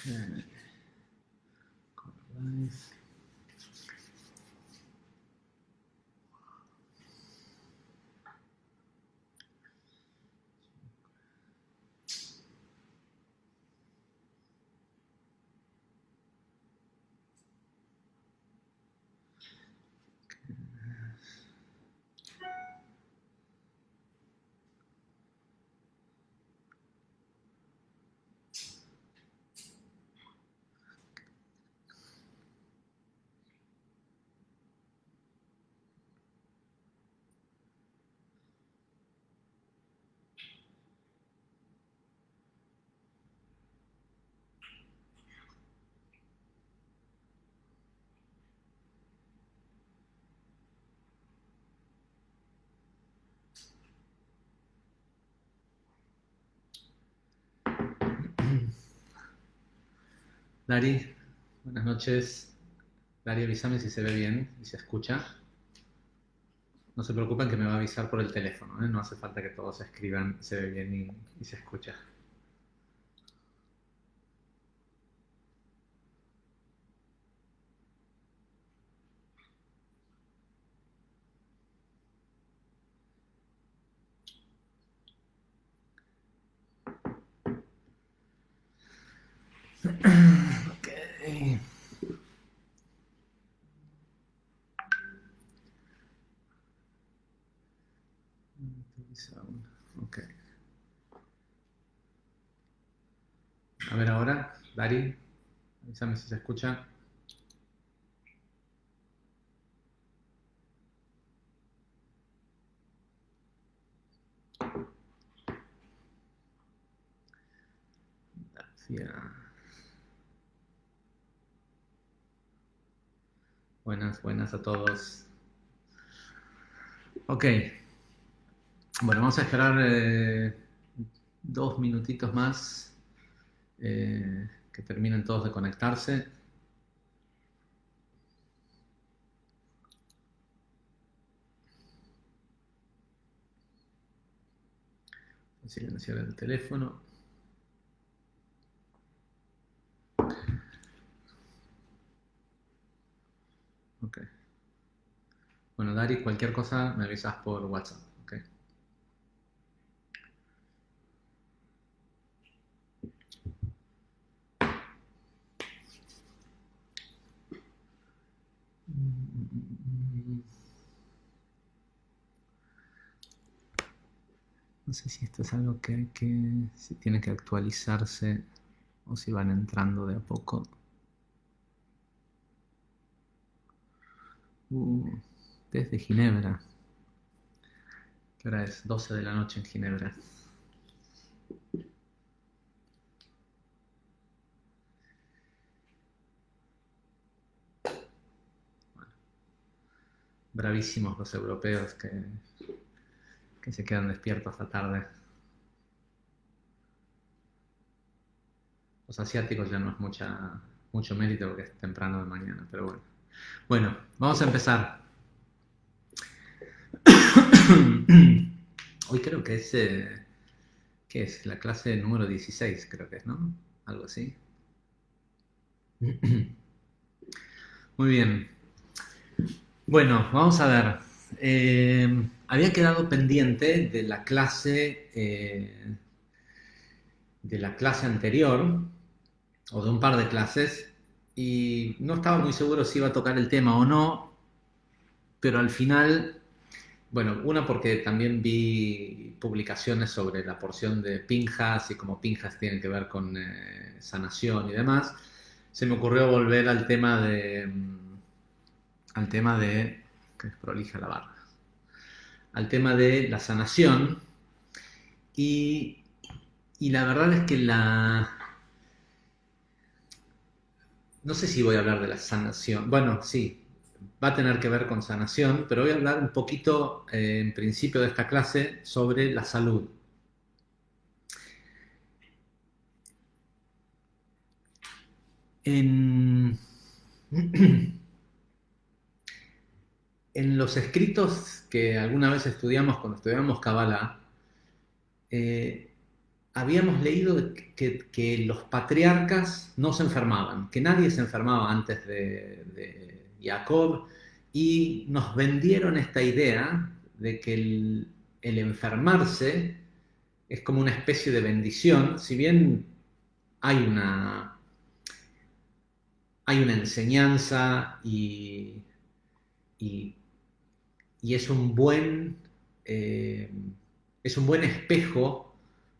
Okay. Dari, buenas noches. Dari, avísame si se ve bien y se escucha. No se preocupen que me va a avisar por el teléfono, ¿eh? No hace falta que todos escriban, se ve bien y se escucha. Okay. Okay. A ver ahora, Dari, avísame si se escucha. Buenas a todos. Ok. Bueno, vamos a esperar 2 minutitos más que terminen todos de conectarse. Silenciar el teléfono. Ok. Bueno, Dari, cualquier cosa me avisas por WhatsApp. Okay. No sé si esto es algo que si tiene que actualizarse o si van entrando de a poco. Desde Ginebra. ¿Qué hora es? 12 de la noche en Ginebra. Bueno, bravísimos los europeos que se quedan despiertos hasta tarde. Los asiáticos ya no es mucho mérito porque es temprano de mañana, pero bueno. Bueno, vamos a empezar. Hoy creo que es, ¿qué es? La clase número 16, creo que es, ¿no? Algo así. Muy bien. Bueno, vamos a ver. Había quedado pendiente de la clase anterior, o de un par de clases, y no estaba muy seguro si iba a tocar el tema o no, pero al final, bueno, una porque también vi publicaciones sobre la porción de Pinjas y cómo Pinjas tienen que ver con sanación y demás, se me ocurrió volver al tema de, que es prolija la barra, al tema de la sanación y, y la verdad es que no sé si voy a hablar de la sanación, bueno, sí, va a tener que ver con sanación, pero voy a hablar un poquito en principio de esta clase sobre la salud. En, los escritos que alguna vez estudiamos cuando estudiamos Kabbalah, habíamos leído que los patriarcas no se enfermaban, que nadie se enfermaba antes de Jacob, y nos vendieron esta idea de que el enfermarse es como una especie de bendición, si bien hay una enseñanza y es es un buen espejo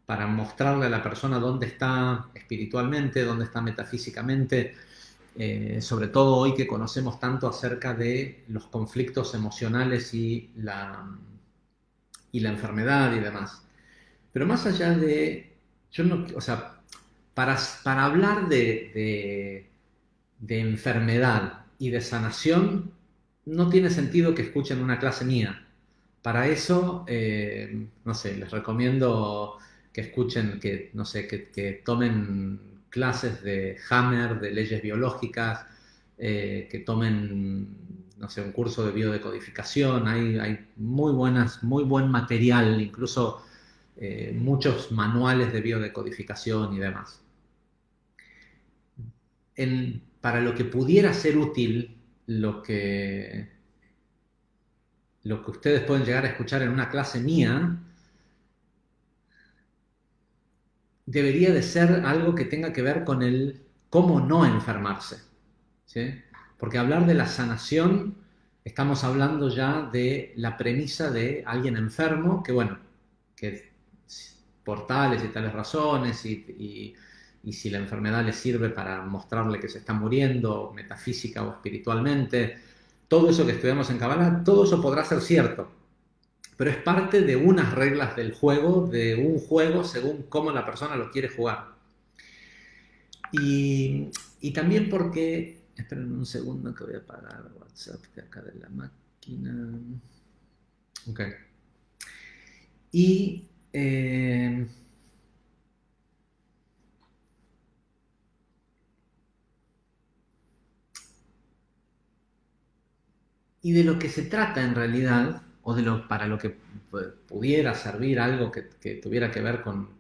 para mostrarle a la persona dónde está espiritualmente, dónde está metafísicamente, sobre todo hoy que conocemos tanto acerca de los conflictos emocionales y la enfermedad y demás. Pero más allá de, yo no, o sea, para hablar de enfermedad y de sanación, no tiene sentido que escuchen una clase mía. Para eso, no sé, les recomiendo que escuchen, no sé, que tomen clases de Hammer, de leyes biológicas, que tomen, no sé, un curso de biodecodificación. Hay muy buen material, incluso muchos manuales de biodecodificación y demás. Para lo que pudiera ser útil, lo que ustedes pueden llegar a escuchar en una clase mía, debería de ser algo que tenga que ver con el cómo no enfermarse, ¿sí? Porque hablar de la sanación, estamos hablando ya de la premisa de alguien enfermo, que bueno, que por tales y tales razones y si la enfermedad le sirve para mostrarle que se está muriendo, metafísica o espiritualmente, todo eso que estudiamos en Kabbalah, todo eso podrá ser cierto, pero es parte de unas reglas del juego, de un juego según cómo la persona lo quiere jugar. Y también porque, esperen un segundo que voy a apagar WhatsApp de acá de la máquina. Ok. Y de lo que se trata en realidad, o para lo que pudiera servir algo que tuviera que ver con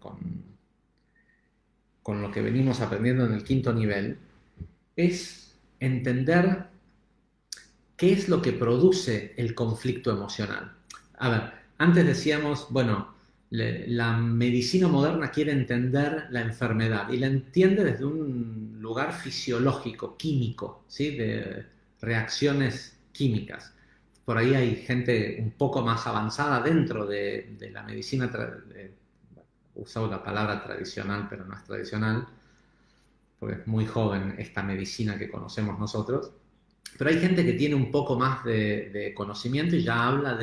lo que venimos aprendiendo en el quinto nivel, es entender qué es lo que produce el conflicto emocional. A ver, antes decíamos, bueno, la medicina moderna quiere entender la enfermedad y la entiende desde un lugar fisiológico, químico, ¿sí? De reacciones químicas. Por ahí hay gente un poco más avanzada dentro de la medicina, usado la palabra tradicional, pero no es tradicional, porque es muy joven esta medicina que conocemos nosotros. Pero hay gente que tiene un poco más de conocimiento y ya habla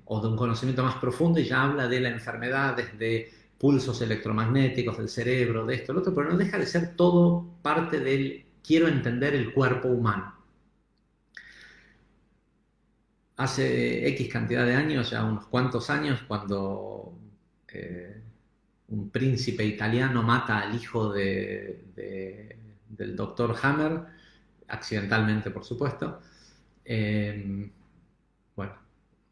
o de un conocimiento más profundo y ya habla de la enfermedad desde pulsos electromagnéticos del cerebro, de esto, lo otro, pero no deja de ser todo parte del quiero entender el cuerpo humano. Hace X cantidad de años, ya unos cuantos años, cuando un príncipe italiano mata al hijo del doctor Hammer, accidentalmente por supuesto, bueno,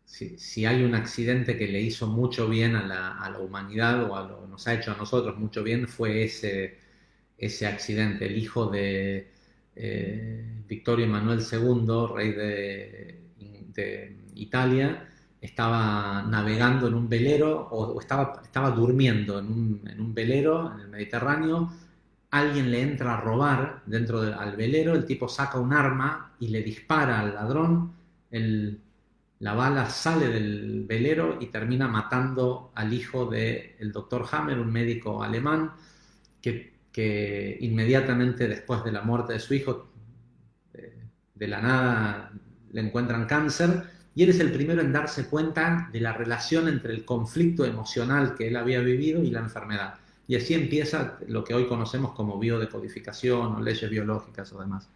si hay un accidente que le hizo mucho bien a la humanidad o nos ha hecho a nosotros mucho bien, fue ese accidente. El hijo de Vittorio Emanuele II, rey de Italia, estaba navegando en un velero o estaba durmiendo en un velero en el Mediterráneo. Alguien le entra a robar al velero, el tipo saca un arma y le dispara al ladrón, la bala sale del velero y termina matando al hijo del doctor Hammer, un médico alemán, que inmediatamente después de la muerte de su hijo, de la nada le encuentran cáncer, y él es el primero en darse cuenta de la relación entre el conflicto emocional que él había vivido y la enfermedad. Y así empieza lo que hoy conocemos como biodecodificación o leyes biológicas o demás.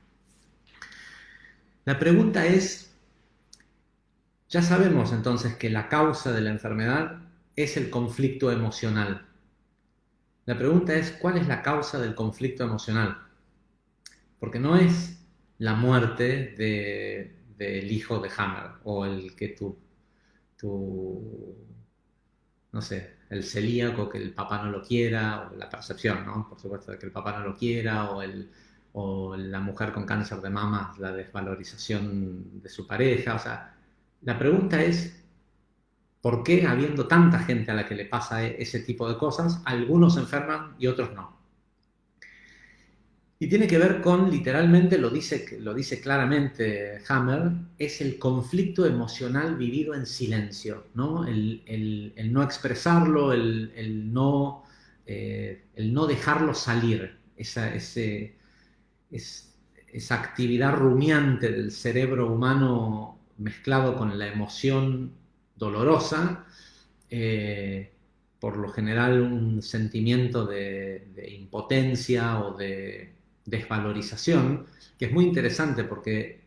La pregunta es, ya sabemos entonces que la causa de la enfermedad es el conflicto emocional. La pregunta es, ¿cuál es la causa del conflicto emocional? Porque no es la muerte del hijo de Hammer, o el que tu, no sé, el celíaco, que el papá no lo quiera, o la percepción, ¿no? Por supuesto, de que el papá no lo quiera, o la mujer con cáncer de mama, la desvalorización de su pareja. O sea, la pregunta es, ¿por qué, habiendo tanta gente a la que le pasa ese tipo de cosas, algunos se enferman y otros no? Y tiene que ver con, literalmente, lo dice claramente Hammer, es el conflicto emocional vivido en silencio, ¿no? El no expresarlo, el no dejarlo salir, esa actividad rumiante del cerebro humano mezclado con la emoción dolorosa, eh, por lo general un sentimiento de impotencia o de desvalorización, que es muy interesante porque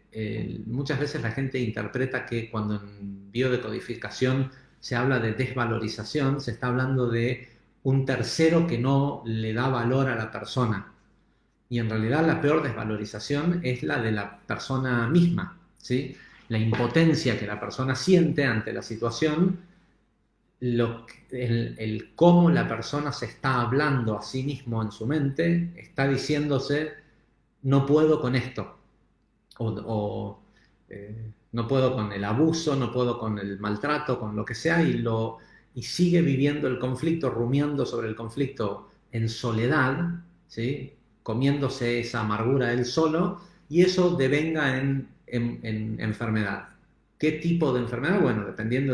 muchas veces la gente interpreta que cuando en biodecodificación se habla de desvalorización, se está hablando de un tercero que no le da valor a la persona. Y en realidad la peor desvalorización es la de la persona misma, ¿sí? La impotencia que la persona siente ante la situación, el cómo la persona se está hablando a sí mismo en su mente, está diciéndose, no puedo con esto, o no puedo con el abuso, no puedo con el maltrato, con lo que sea, y sigue viviendo el conflicto, rumiando sobre el conflicto en soledad, ¿sí? Comiéndose esa amargura él solo, y eso devenga en enfermedad. ¿Qué tipo de enfermedad? Bueno, dependiendo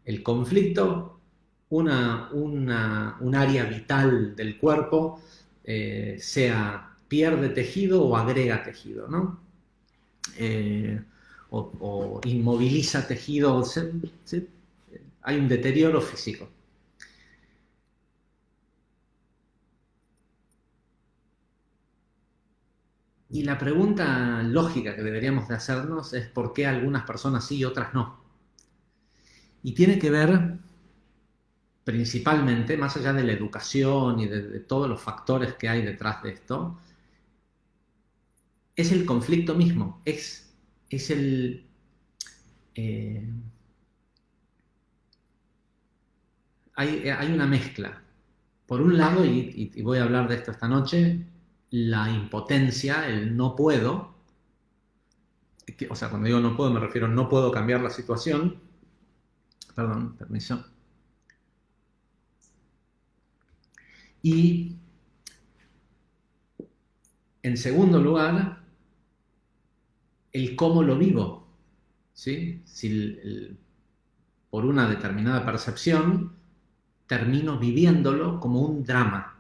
el conflicto, un área vital del cuerpo, pierde tejido o agrega tejido, ¿no? O inmoviliza tejido, hay un deterioro físico. Y la pregunta lógica que deberíamos de hacernos es por qué algunas personas sí y otras no. Y tiene que ver principalmente, más allá de la educación y de todos los factores que hay detrás de esto, es el conflicto mismo, es eh, hay una mezcla. Por un lado, y voy a hablar de esto esta noche, la impotencia, el no puedo, o sea, cuando digo no puedo me refiero a no puedo cambiar la situación, perdón, permiso, y en segundo lugar, el cómo lo vivo, ¿sí? Si por una determinada percepción termino viviéndolo como un drama.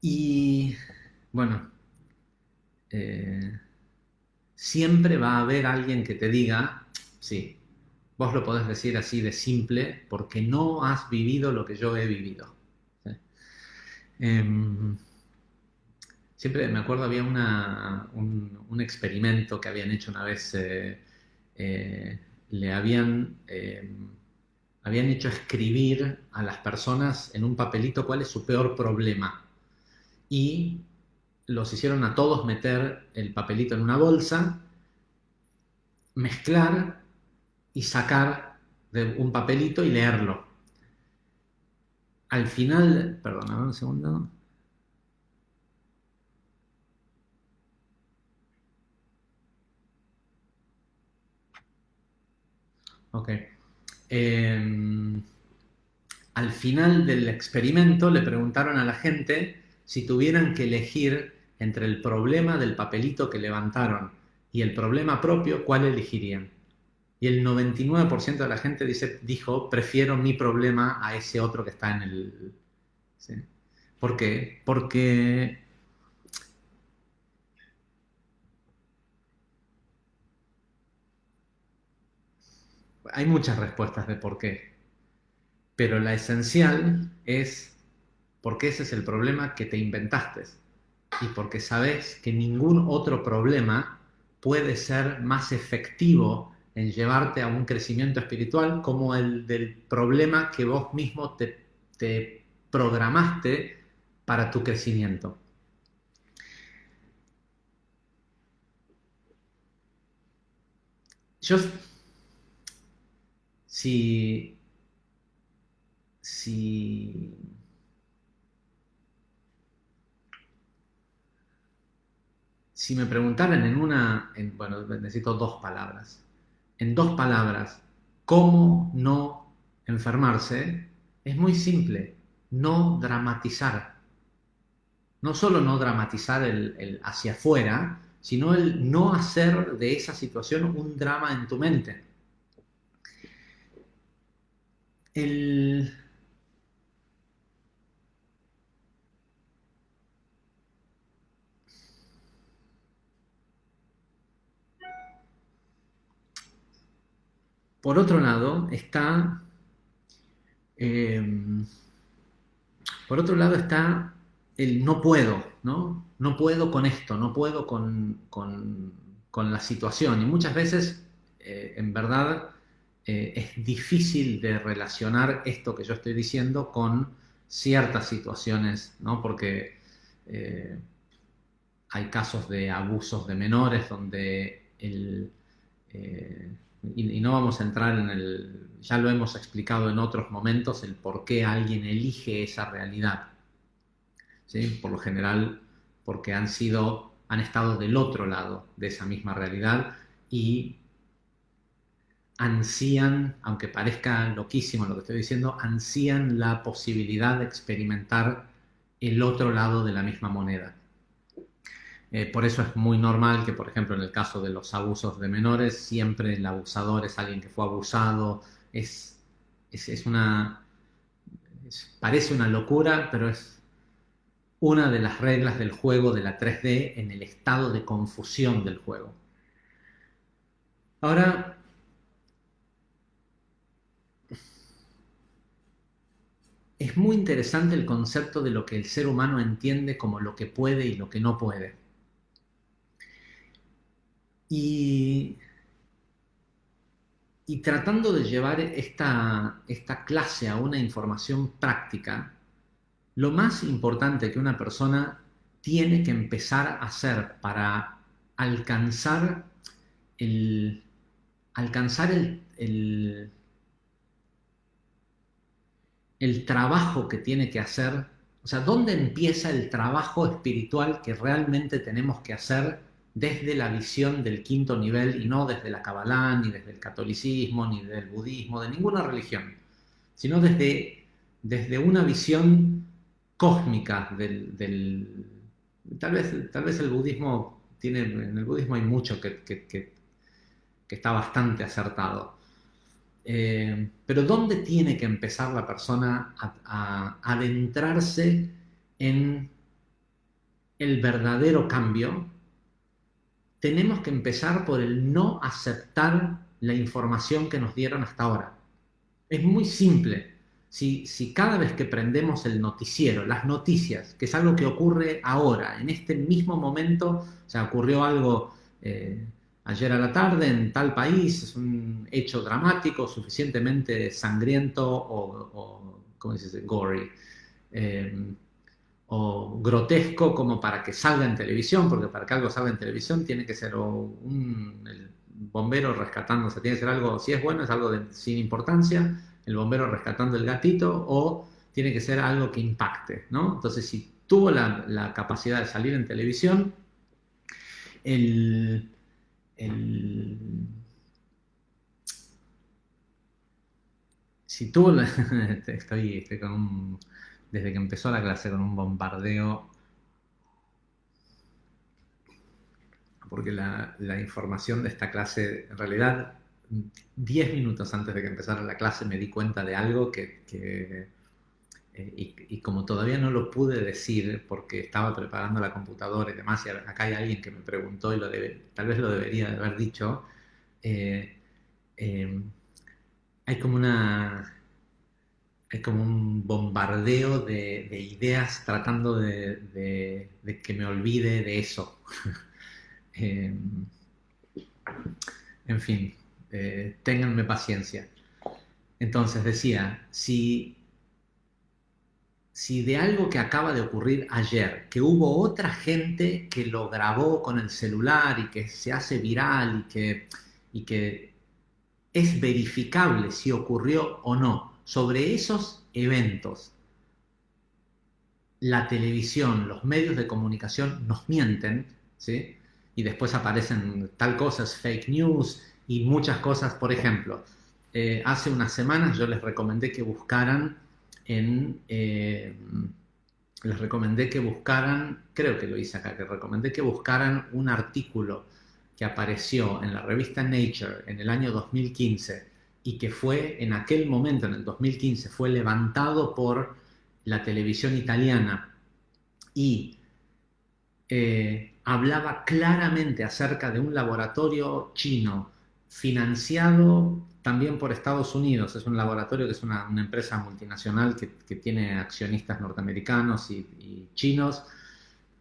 Y bueno, siempre va a haber alguien que te diga, sí, vos lo podés decir así de simple, porque no has vivido lo que yo he vivido. ¿Sí? Siempre me acuerdo, había un experimento que habían hecho una vez, le habían hecho escribir a las personas en un papelito cuál es su peor problema. Y los hicieron a todos meter el papelito en una bolsa, mezclar y sacar de un papelito y leerlo. Al final, perdón, un segundo. Ok. Al final del experimento le preguntaron a la gente si tuvieran que elegir entre el problema del papelito que levantaron y el problema propio, ¿cuál elegirían? Y el 99% de la gente dijo, prefiero mi problema a ese otro que está en el... ¿Sí? ¿Por qué? Porque hay muchas respuestas de por qué, pero la esencial es porque ese es el problema que te inventaste y porque sabes que ningún otro problema puede ser más efectivo en llevarte a un crecimiento espiritual como el del problema que vos mismo te programaste para tu crecimiento. yo, si, si, si me preguntaran bueno, necesito dos palabras. En dos palabras, ¿cómo no enfermarse? Es muy simple, no dramatizar. No solo no dramatizar el hacia afuera, sino el no hacer de esa situación un drama en tu mente. El, por otro lado está, eh, por otro lado está el no puedo, ¿no? No puedo con esto, no puedo con la situación. Y muchas veces, en verdad, es difícil de relacionar esto que yo estoy diciendo con ciertas situaciones, ¿no? Porque eh, hay casos de abusos de menores donde y no vamos a entrar en ya lo hemos explicado en otros momentos, el por qué alguien elige esa realidad. ¿Sí? Por lo general, porque han estado del otro lado de esa misma realidad y ansían, aunque parezca loquísimo lo que estoy diciendo, ansían la posibilidad de experimentar el otro lado de la misma moneda. Por eso es muy normal que, por ejemplo, en el caso de los abusos de menores, siempre el abusador es alguien que fue abusado. Es una. Parece una locura, pero es una de las reglas del juego de la 3D en el estado de confusión del juego. Ahora, es muy interesante el concepto de lo que el ser humano entiende como lo que puede y lo que no puede. Y tratando de llevar esta clase a una información práctica, lo más importante que una persona tiene que empezar a hacer para alcanzar alcanzar el trabajo que tiene que hacer, o sea, ¿dónde empieza el trabajo espiritual que realmente tenemos que hacer desde la visión del quinto nivel y no desde la Kabbalah, ni desde el catolicismo, ni del budismo, de ninguna religión, sino desde una visión cósmica tal vez el budismo en el budismo hay mucho que está bastante acertado. Pero ¿dónde tiene que empezar la persona a adentrarse en el verdadero cambio? Tenemos que empezar por el no aceptar la información que nos dieron hasta ahora. Es muy simple. Si cada vez que prendemos el noticiero, las noticias, que es algo que ocurre ahora, en este mismo momento, o sea, ocurrió algo ayer a la tarde en tal país, es un hecho dramático, suficientemente sangriento ¿cómo se dice? Gory. O grotesco como para que salga en televisión, porque para que algo salga en televisión tiene que ser el bombero rescatando, o sea, tiene que ser algo, si es bueno, es algo sin importancia, el bombero rescatando el gatito, o tiene que ser algo que impacte, ¿no? Entonces, si tuvo la capacidad de salir en televisión, el, si tuvo estoy desde que empezó la clase con un bombardeo, porque la información de esta clase, en realidad, 10 minutos antes de que empezara la clase me di cuenta de algo y como todavía no lo pude decir porque estaba preparando la computadora y demás, y acá hay alguien que me preguntó y tal vez lo debería de haber dicho, eh, eh, hay como hay como un bombardeo de ideas tratando de que me olvide de eso. Eh, en fin, ténganme paciencia. Entonces decía, si de algo que acaba de ocurrir ayer, que hubo otra gente que lo grabó con el celular y que se hace viral y que es verificable si ocurrió o no. Sobre esos eventos, la televisión, los medios de comunicación nos mienten, ¿sí? Y después aparecen tal cosas, fake news y muchas cosas. Por ejemplo, hace unas semanas yo les recomendé que buscaran creo que lo hice acá, que recomendé que buscaran un artículo que apareció en la revista Nature en el año 2015 y que fue en aquel momento, en el 2015, fue levantado por la televisión italiana y hablaba claramente acerca de un laboratorio chino financiado también por Estados Unidos. Es un laboratorio que es una empresa multinacional que tiene accionistas norteamericanos y chinos,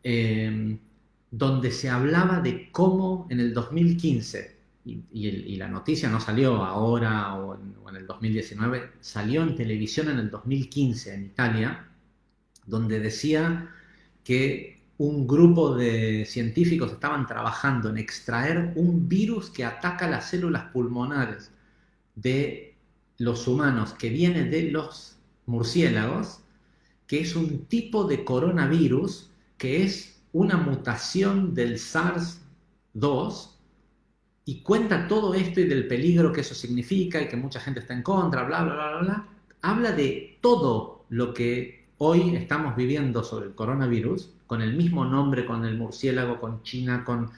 eh, donde se hablaba de cómo en el 2015, y la noticia no salió ahora o en el 2019, salió en televisión en el 2015 en Italia, donde decía que un grupo de científicos estaban trabajando en extraer un virus que ataca las células pulmonares de los humanos, que viene de los murciélagos, que es un tipo de coronavirus que es una mutación del SARS-2, y cuenta todo esto y del peligro que eso significa y que mucha gente está en contra, bla, bla, bla, bla, bla. Habla de todo lo que hoy estamos viviendo sobre el coronavirus, con el mismo nombre, con el murciélago, con China, con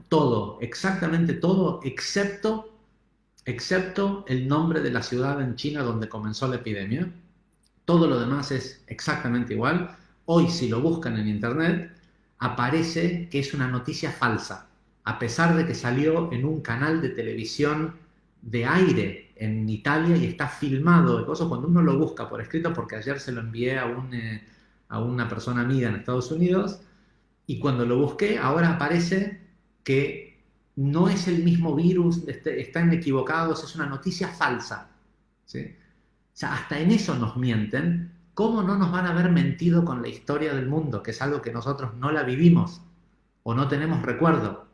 todo, exactamente todo, excepto el nombre de la ciudad en China donde comenzó la epidemia. Todo lo demás es exactamente igual. Hoy, si lo buscan en internet, aparece que es una noticia falsa, a pesar de que salió en un canal de televisión de aire en Italia y está filmado. Eso cuando uno lo busca por escrito, porque ayer se lo envié a una persona amiga en Estados Unidos, y cuando lo busqué, ahora aparece que no es el mismo virus, están equivocados, es una noticia falsa, ¿sí? O sea, hasta en eso nos mienten. ¿Cómo no nos van a haber mentido con la historia del mundo, que es algo que nosotros no la vivimos o no tenemos recuerdo?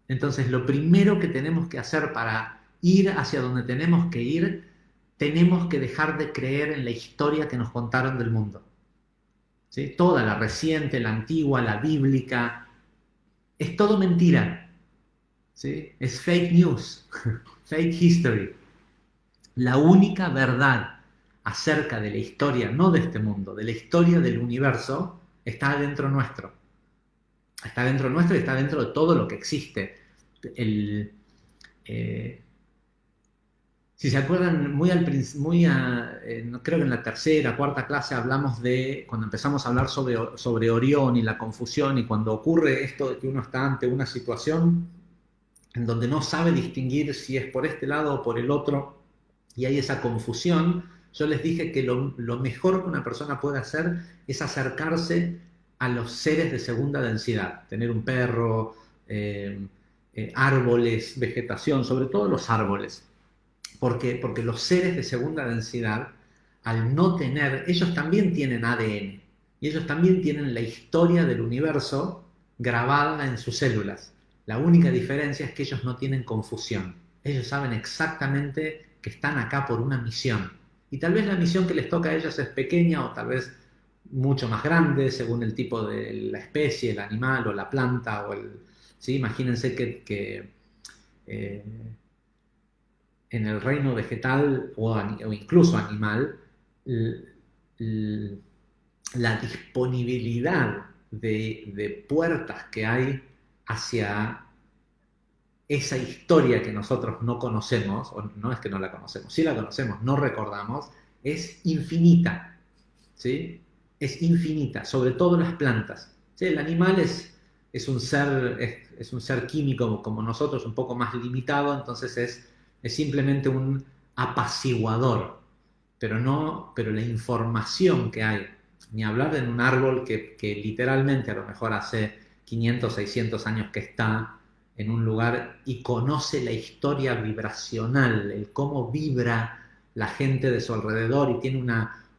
Entonces, lo primero que tenemos que hacer para ir hacia donde tenemos que ir, tenemos que dejar de creer en la historia que nos contaron del mundo, ¿sí? Toda la reciente, la antigua, la bíblica, es todo mentira, ¿sí? Es fake news, fake history. La única verdad acerca de la historia, no de este mundo, de la historia del universo, está dentro nuestro. Está dentro nuestro y está dentro de todo lo que existe. Si se acuerdan, creo que en la tercera, cuarta clase hablamos de, cuando empezamos a hablar sobre Orión y la confusión, y cuando ocurre esto de que uno está ante una situación en donde no sabe distinguir si es por este lado o por el otro, y hay esa confusión, yo les dije que lo mejor que una persona puede hacer es acercarse a los seres de segunda densidad, tener un perro, árboles, vegetación, sobre todo los árboles. Porque los seres de segunda densidad, al no tener, ellos también tienen ADN, y ellos también tienen la historia del universo grabada en sus células. La única diferencia es que ellos no tienen confusión. Ellos saben exactamente que están acá por una misión. Y tal vez la misión que les toca a ellos es pequeña o tal vez mucho más grande según el tipo de la especie, el animal o la planta. ¿Sí? Imagínense que en el reino vegetal o incluso animal, la disponibilidad de puertas que hay hacia esa historia que nosotros no conocemos, o no es que no la conocemos, sí la conocemos, no recordamos, es infinita, ¿sí? Es infinita, sobre todo las plantas, ¿sí? El animal es un ser químico como nosotros, un poco más limitado, entonces es simplemente un apaciguador, pero la información que hay, ni hablar de un árbol que literalmente a lo mejor hace 500, 600 años que está en un lugar y conoce la historia vibracional, el cómo vibra la gente de su alrededor y tiene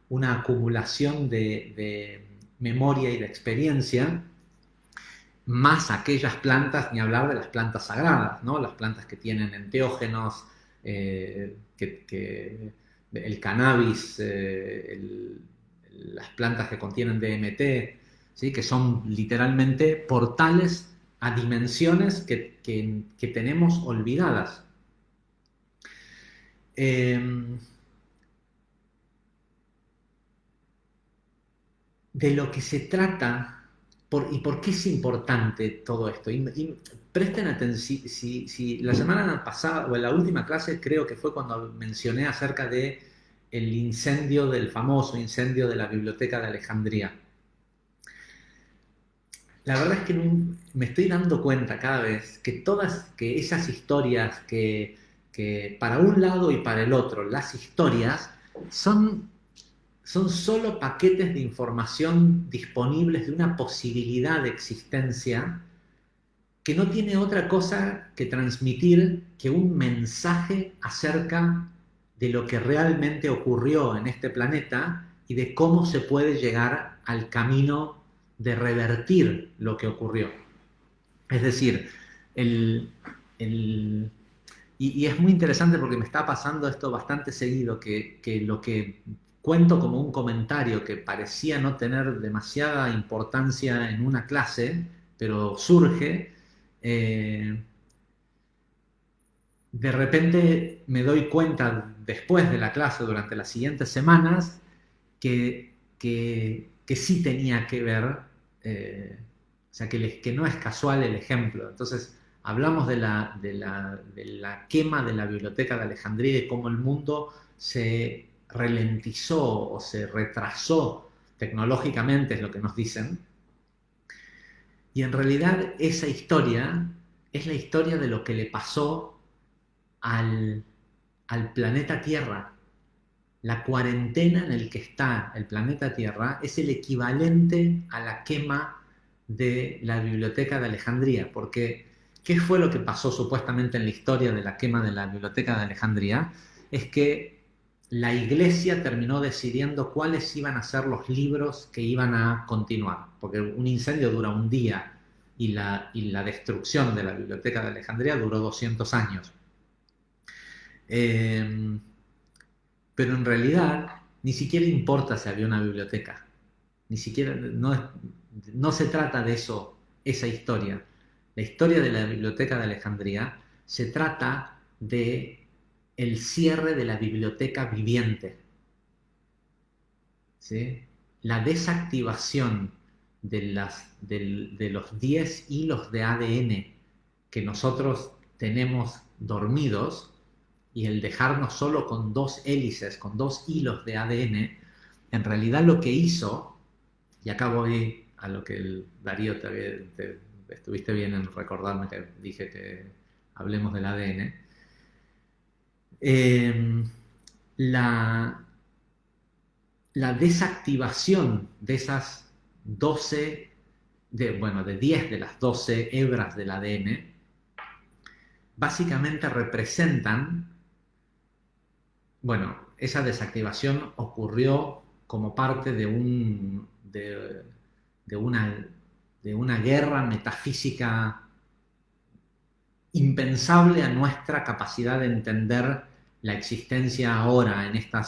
una acumulación de memoria y de experiencia, más aquellas plantas, ni hablar de las plantas sagradas, ¿no? Las plantas que tienen enteógenos, el cannabis, las plantas que contienen DMT, ¿sí? Que son literalmente portales a dimensiones que tenemos olvidadas. De lo que se trata y por qué es importante todo esto. Y presten atención, si la semana pasada o en la última clase creo que fue cuando mencioné acerca de el incendio, del famoso incendio de la Biblioteca de Alejandría. La verdad es que me estoy dando cuenta cada vez que esas historias que para un lado y para el otro, las historias son solo paquetes de información disponibles de una posibilidad de existencia que no tiene otra cosa que transmitir que un mensaje acerca de lo que realmente ocurrió en este planeta y de cómo se puede llegar al camino de revertir lo que ocurrió. Es decir, el, el, y es muy interesante porque me está pasando esto bastante seguido, que lo que cuento como un comentario que parecía no tener demasiada importancia en una clase, pero surge, eh, de repente me doy cuenta después de la clase, durante las siguientes semanas, que sí tenía que ver, o sea, que no es casual el ejemplo. Entonces, hablamos de la quema de la Biblioteca de Alejandría y cómo el mundo se ralentizó o se retrasó tecnológicamente, es lo que nos dicen. Y en realidad esa historia es la historia de lo que le pasó al planeta Tierra. La cuarentena en el que está el planeta Tierra es el equivalente a la quema de la Biblioteca de Alejandría, porque ¿qué fue lo que pasó supuestamente en la historia de la quema de la Biblioteca de Alejandría? Es que la Iglesia terminó decidiendo cuáles iban a ser los libros que iban a continuar, porque un incendio dura un día y la destrucción de la Biblioteca de Alejandría duró 200 años. Pero en realidad ni siquiera importa si había una biblioteca, ni siquiera, no se trata de eso, esa historia. La historia de la Biblioteca de Alejandría se trata de el cierre de la biblioteca viviente, ¿sí? La desactivación de los 10 hilos de ADN que nosotros tenemos dormidos y el dejarnos solo con 2 hélices, con 2 hilos de ADN, en realidad lo que hizo, y acá voy a lo que Darío estuviste bien en recordarme que dije que hablemos del ADN, la desactivación de esas 12, de 10 de las 12 hebras del ADN, básicamente representan, bueno, esa desactivación ocurrió como parte de una guerra metafísica impensable a nuestra capacidad de entender la existencia ahora en esta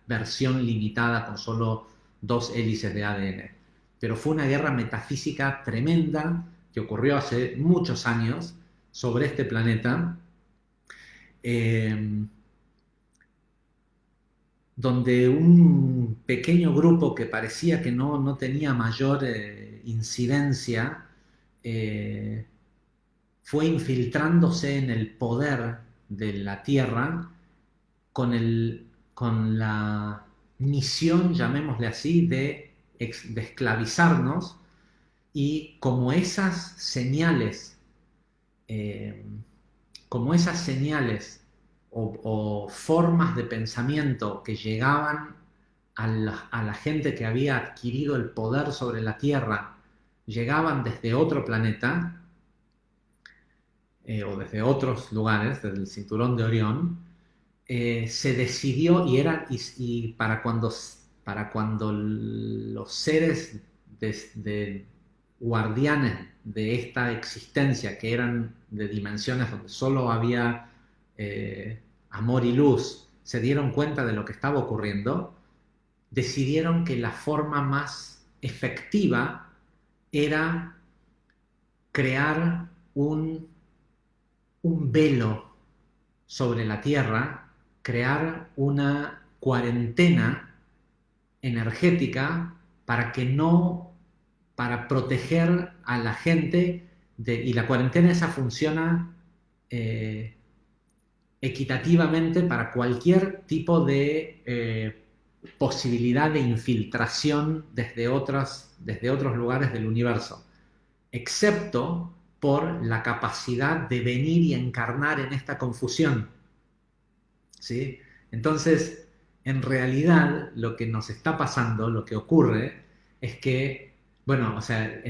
versión limitada con solo 2 hélices de ADN. Pero fue una guerra metafísica tremenda que ocurrió hace muchos años sobre este planeta, donde un pequeño grupo que parecía que no tenía mayor incidencia, fue infiltrándose en el poder de la Tierra con la misión, llamémosle así, de esclavizarnos, y como esas señales, o formas de pensamiento que llegaban a la gente que había adquirido el poder sobre la Tierra, llegaban desde otro planeta, o desde otros lugares, desde el cinturón de Orión, se decidió, y para cuando los seres de guardianes de esta existencia, que eran de dimensiones donde solo había amor y luz se dieron cuenta de lo que estaba ocurriendo, decidieron que la forma más efectiva era crear un velo sobre la Tierra, crear una cuarentena energética para proteger a la gente y la cuarentena esa funciona equitativamente para cualquier tipo de posibilidad de infiltración desde otros lugares del universo, excepto por la capacidad de venir y encarnar en esta confusión. ¿Sí? Entonces, en realidad, lo que nos está pasando, lo que ocurre, es que, bueno, o sea,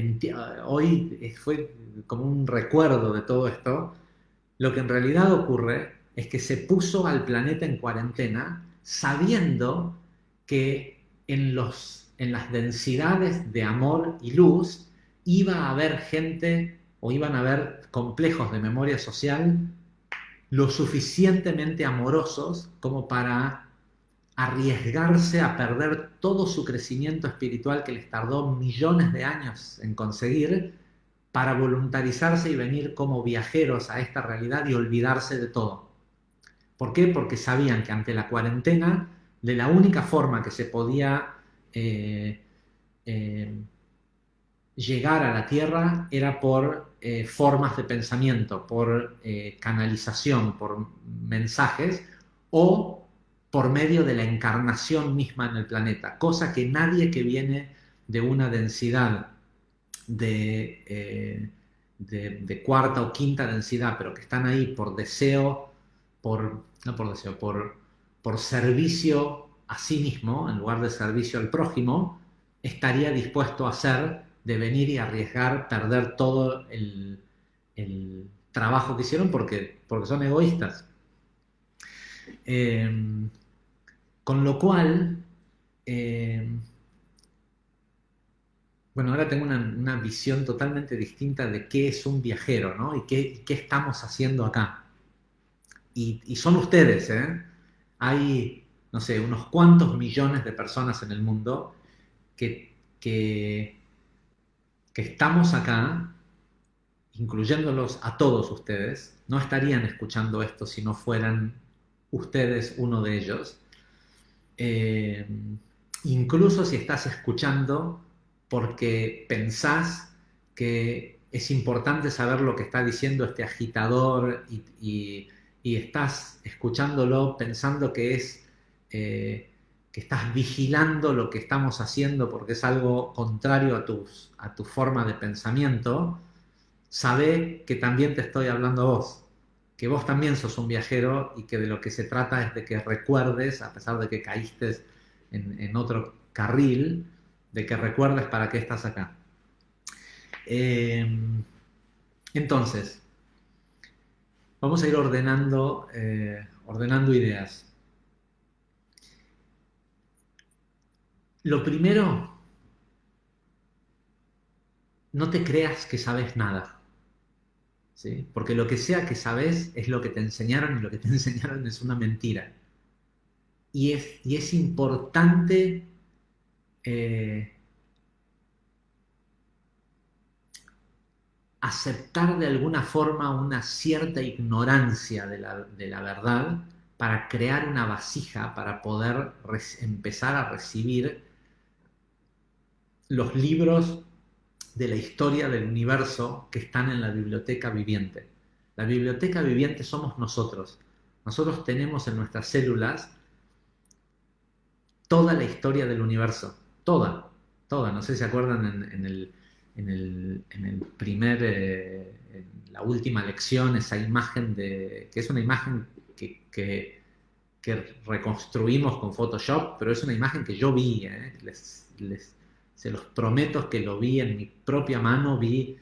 hoy fue como un recuerdo de todo esto. Lo que en realidad ocurre es que se puso al planeta en cuarentena sabiendo que en las densidades de amor y luz iba a haber gente o iban a haber complejos de memoria social lo suficientemente amorosos como para arriesgarse a perder todo su crecimiento espiritual que les tardó millones de años en conseguir, para voluntarizarse y venir como viajeros a esta realidad y olvidarse de todo. ¿Por qué? Porque sabían que ante la cuarentena, de la única forma que se podía llegar a la Tierra era por formas de pensamiento, por canalización, por mensajes o por medio de la encarnación misma en el planeta, cosa que nadie que viene de una densidad de cuarta o quinta densidad, pero que están ahí por deseo, no por deseo, por servicio a sí mismo, en lugar de servicio al prójimo, estaría dispuesto a hacer de venir y arriesgar, perder todo el trabajo que hicieron porque son egoístas. Con lo cual, bueno, ahora tengo una visión totalmente distinta de qué es un viajero, ¿no? Y qué estamos haciendo acá. Y son ustedes, ¿eh? Hay, no sé, unos cuantos millones de personas en el mundo que estamos acá, incluyéndolos a todos ustedes. No estarían escuchando esto si no fueran ustedes uno de ellos. Eh, Incluso si estás escuchando porque pensás que es importante saber lo que está diciendo este agitador y estás escuchándolo pensando que estás vigilando lo que estamos haciendo porque es algo contrario a tu forma de pensamiento, sabe que también te estoy hablando a vos, que vos también sos un viajero y que de lo que se trata es de que recuerdes, a pesar de que caíste en otro carril, de que recuerdes para qué estás acá. Entonces, vamos a ir ordenando ideas. Lo primero, no te creas que sabes nada, ¿sí? Porque lo que sea que sabes es lo que te enseñaron y lo que te enseñaron es una mentira. Y es importante aceptar de alguna forma una cierta ignorancia de la verdad para crear una vasija para poder empezar a recibir los libros de la historia del universo que están en la biblioteca viviente. La biblioteca viviente somos nosotros. Nosotros tenemos en nuestras células toda la historia del universo. Toda, toda. No sé si se acuerdan en el primer, en la última lección, esa imagen que es una imagen que reconstruimos con Photoshop, pero es una imagen que yo vi, se los prometo que lo vi en mi propia mano, vi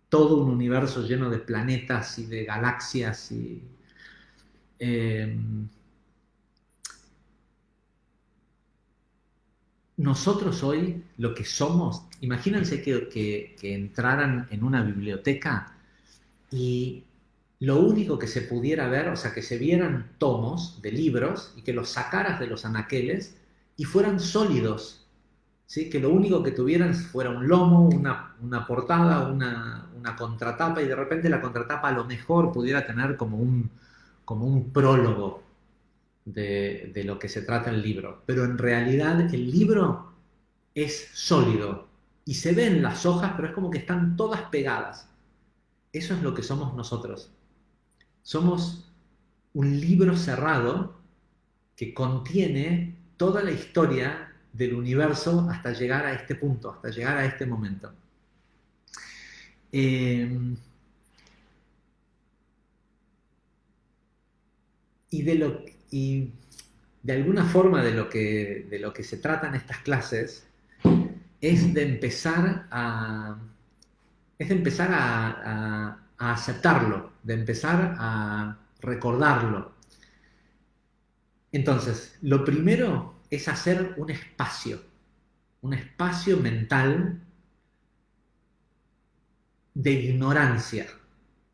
todo un universo lleno de planetas y de galaxias eh, nosotros hoy lo que somos, imagínense que entraran en una biblioteca y lo único que se pudiera ver, o sea, que se vieran tomos de libros y que los sacaras de los anaqueles y fueran sólidos, ¿sí? Que lo único que tuvieran fuera un lomo, una portada, una contratapa, y de repente la contratapa a lo mejor pudiera tener como un prólogo de lo que se trata el libro. Pero en realidad el libro es sólido y se ven las hojas, pero es como que están todas pegadas. Eso es lo que somos nosotros. Somos un libro cerrado que contiene toda la historia del universo hasta llegar a este punto, hasta llegar a este momento. Eh, y, y de alguna forma de lo que se tratan estas clases es de empezar a aceptarlo, de empezar a recordarlo. Entonces, lo primero es hacer un espacio mental de ignorancia,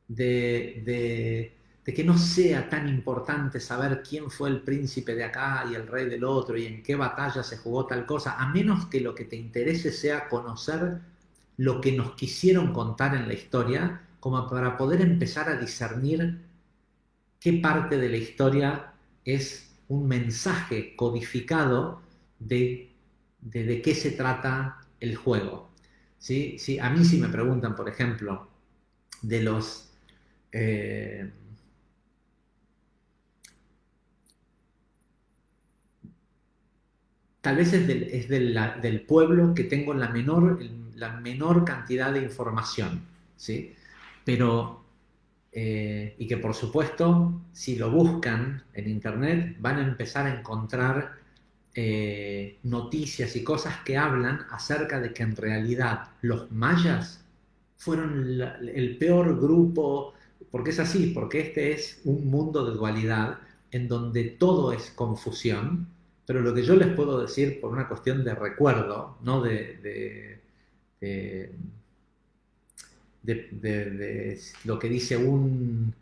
de que no sea tan importante saber quién fue el príncipe de acá y el rey del otro y en qué batalla se jugó tal cosa, a menos que lo que te interese sea conocer lo que nos quisieron contar en la historia, como para poder empezar a discernir qué parte de la historia es un mensaje codificado de qué se trata el juego. ¿Sí? Sí, a mí si me preguntan, por ejemplo, de los... tal vez es del pueblo que tengo la menor cantidad de información, ¿sí? Pero, y que por supuesto, si lo buscan en internet, van a empezar a encontrar noticias y cosas que hablan acerca de que en realidad los mayas fueron el peor grupo, porque es así, porque este es un mundo de dualidad en donde todo es confusión, pero lo que yo les puedo decir por una cuestión de recuerdo, no de, de lo que dice un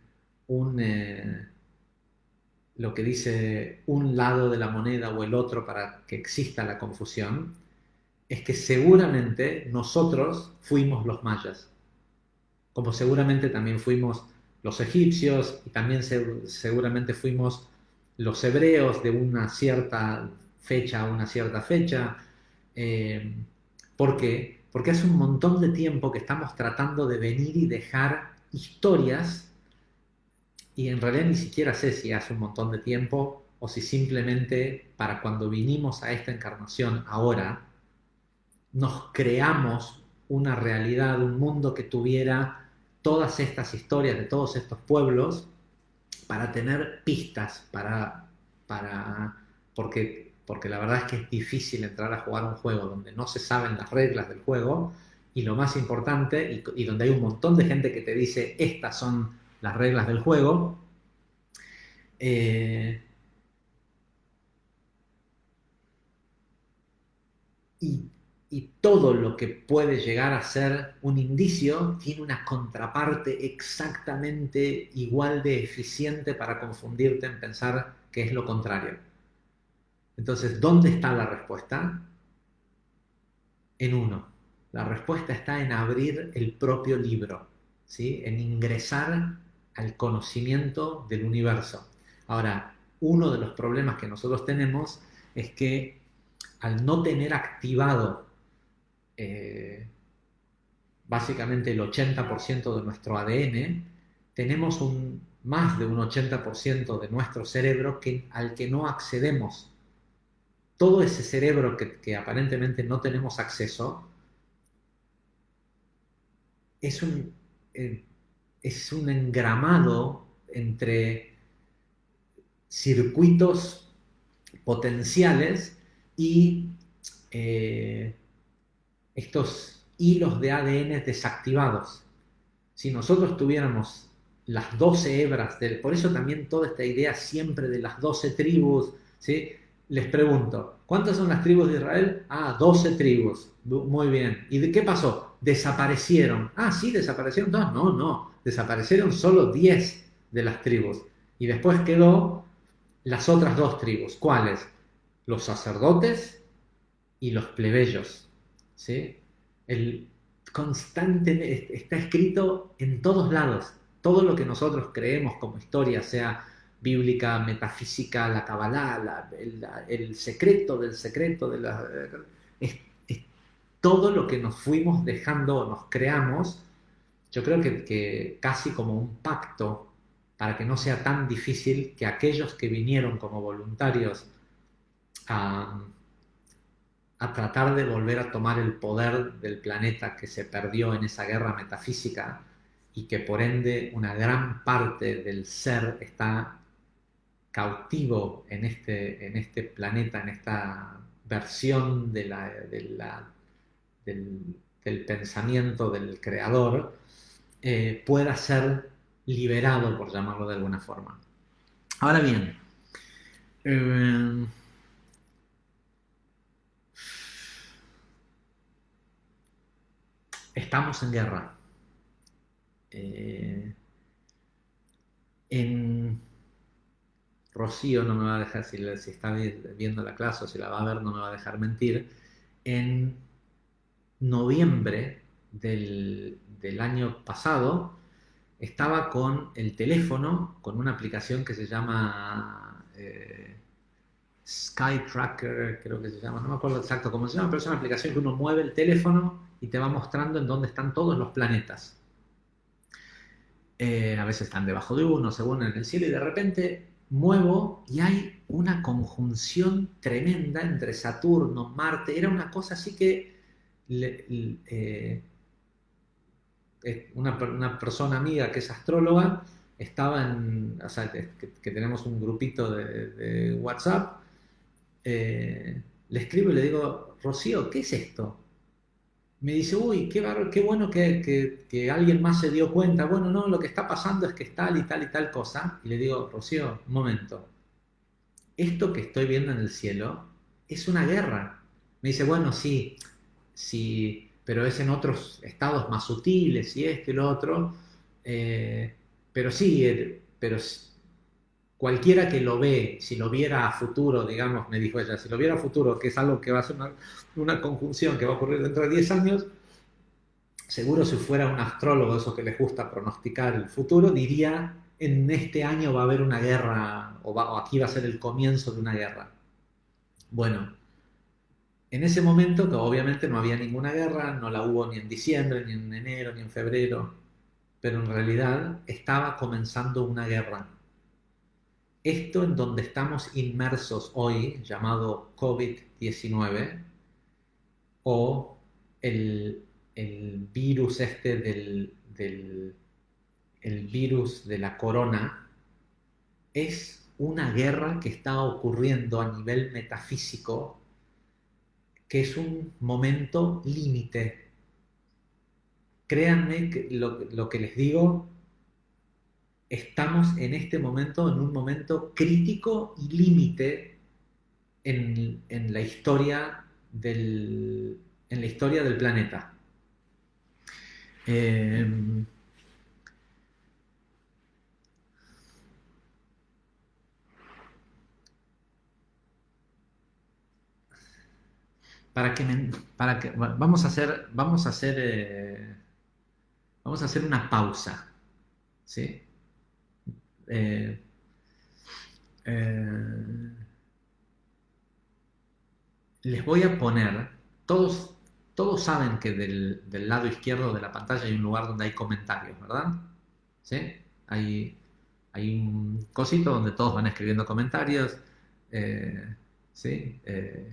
lo que dice un lado de la moneda o el otro para que exista la confusión, es que seguramente nosotros fuimos los mayas, como seguramente también fuimos los egipcios y también seguramente fuimos los hebreos de una cierta fecha a una cierta fecha. Eh, ¿Por qué? Porque hace un montón de tiempo que estamos tratando de venir y dejar historias, y en realidad ni siquiera sé si hace un montón de tiempo o si simplemente para cuando vinimos a esta encarnación ahora, nos creamos una realidad, un mundo que tuviera todas estas historias de todos estos pueblos para tener pistas, porque la verdad es que es difícil entrar a jugar un juego donde no se saben las reglas del juego, y lo más importante, y donde hay un montón de gente que te dice estas son las reglas del juego, eh, y, y todo lo que puede llegar a ser un indicio tiene una contraparte exactamente igual de eficiente para confundirte en pensar que es lo contrario. Entonces, ¿dónde está la respuesta? En uno. La respuesta está en abrir el propio libro, ¿sí? En ingresar al conocimiento del universo. Ahora, uno de los problemas que nosotros tenemos es que al no tener activado eh, básicamente el 80% de nuestro ADN, tenemos más de un 80% de nuestro cerebro al que no accedemos. Todo ese cerebro que aparentemente no tenemos acceso es eh, es un engramado entre circuitos potenciales y eh, estos hilos de ADN desactivados. Si nosotros tuviéramos las 12 hebras, por eso también toda esta idea siempre de las 12 tribus, ¿sí? Les pregunto, ¿Cuántas son las tribus de Israel? 12 tribus. Muy bien. ¿Y de qué pasó? Desaparecieron. Sí, desaparecieron todas. No, no. Desaparecieron solo 10 de las tribus. Y después quedó las otras 2 tribus. ¿Cuáles? Los sacerdotes y los plebeyos. ¿Sí? El constante está escrito en todos lados. Todo lo que nosotros creemos como historia, sea bíblica, metafísica, la Kabbalah, el secreto del secreto, es todo lo que nos fuimos dejando, nos creamos, yo creo que casi como un pacto para que no sea tan difícil que aquellos que vinieron como voluntarios a, a tratar de volver a tomar el poder del planeta que se perdió en esa guerra metafísica y que por ende una gran parte del ser está cautivo en este planeta, en esta versión del pensamiento del creador, pueda ser liberado, por llamarlo de alguna forma. Ahora bien, estamos en guerra. En Rocío no me va a dejar, si está viendo la clase o si la va a ver, no me va a dejar mentir. En noviembre del año pasado, estaba con el teléfono, con una aplicación que se llama Sky Tracker, creo que se llama, no me acuerdo exacto cómo se llama, pero es una aplicación que uno mueve el teléfono y te va mostrando en dónde están todos los planetas. A veces están debajo de uno, según en el cielo, y de repente muevo y hay una conjunción tremenda entre Saturno, Marte, era una cosa así que una persona amiga que es astróloga estaba o sea, que tenemos un grupito de WhatsApp, le escribo y le digo, Rocío, ¿qué es esto? Me dice, uy, qué bueno que alguien más se dio cuenta. Bueno, no, lo que está pasando es que es tal y tal y tal cosa. Y le digo, Rocío, un momento, esto que estoy viendo en el cielo es una guerra. Me dice, bueno, sí, sí, pero es en otros estados más sutiles y esto y lo otro. Pero sí, pero cualquiera que lo ve, si lo viera a futuro, digamos, me dijo ella, si lo viera a futuro, que es algo que va a ser una conjunción que va a ocurrir dentro de 10 años, seguro si fuera un astrólogo, eso que les gusta pronosticar el futuro, diría, en este año va a haber una guerra, o aquí va a ser el comienzo de una guerra. Bueno, en ese momento, que obviamente no había ninguna guerra, no la hubo ni en diciembre, ni en enero, ni en febrero, pero en realidad estaba comenzando una guerra. Esto en donde estamos inmersos hoy, llamado COVID-19, o el virus el virus de la corona, es una guerra que está ocurriendo a nivel metafísico, que es un momento límite. Créanme que lo que les digo, estamos en este momento, en un momento crítico y límite en la historia en la historia del planeta. Vamos a hacer una pausa, ¿sí? Eh, eh, Les voy a poner, todos saben que del lado izquierdo de la pantalla hay un lugar donde hay comentarios, ¿verdad? ¿Sí? Hay un cosito donde todos van escribiendo comentarios. ¿Sí?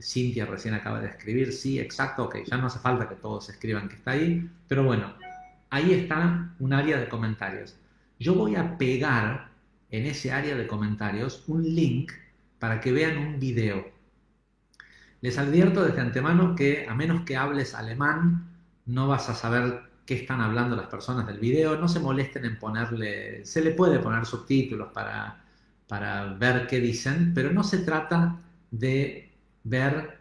Cintia recién acaba de escribir, sí, exacto, ok, ya no hace falta que todos escriban que está ahí, pero bueno, ahí está un área de comentarios. Yo voy a pegar en ese área de comentarios un link para que vean un video. Les advierto desde antemano que a menos que hables alemán, no vas a saber qué están hablando las personas del video. No se molesten en ponerle, se le puede poner subtítulos para ver qué dicen, pero no se trata de ver,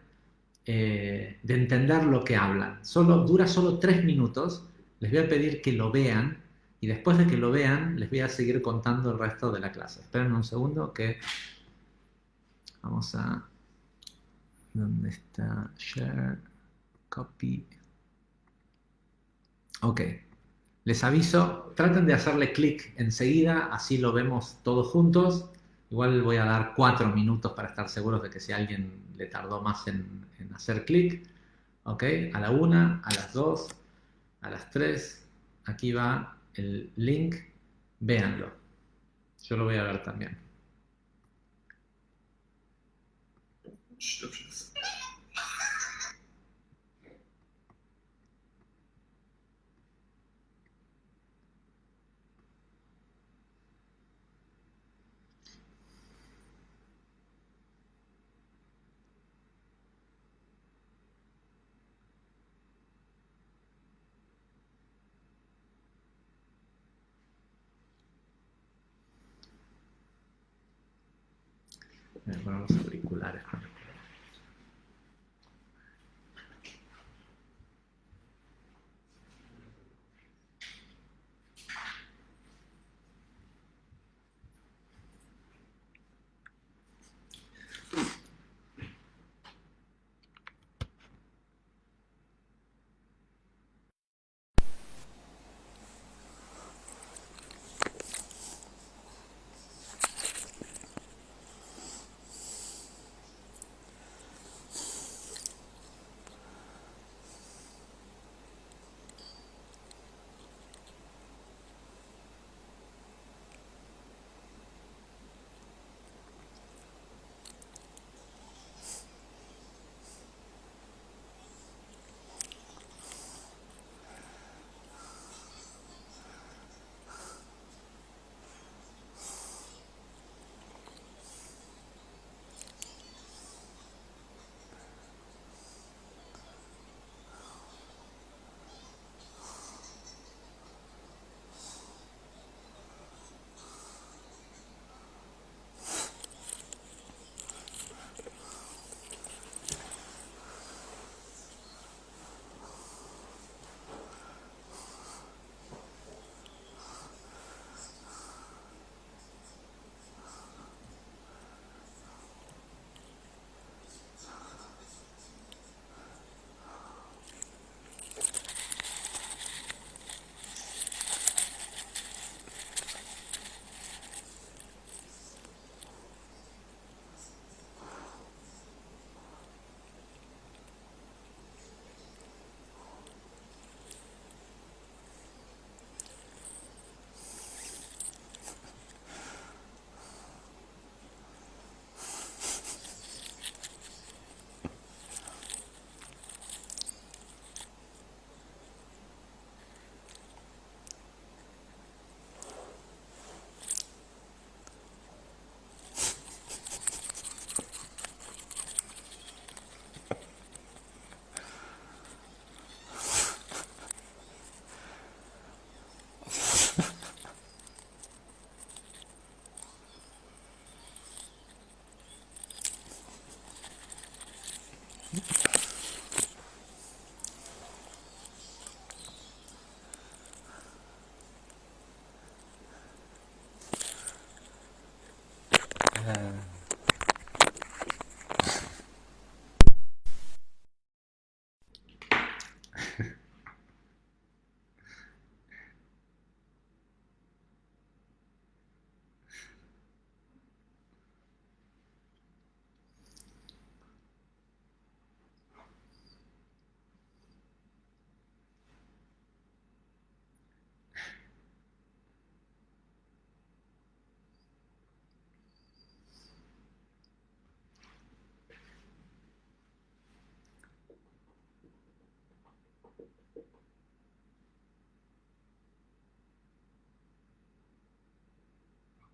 de entender lo que hablan. Dura solo 3 minutos. Les voy a pedir que lo vean y después de que lo vean les voy a seguir contando el resto de la clase. Esperen un segundo que vamos a... ¿Dónde está? Share, copy. Ok. Les aviso, traten de hacerle clic enseguida, así lo vemos todos juntos. Igual voy a dar 4 minutos para estar seguros de que si alguien le tardó más en hacer clic. Ok, a la 1, a las 2, a las 3. Aquí va el link. Véanlo. Yo lo voy a ver también. Voy a poner los auriculares.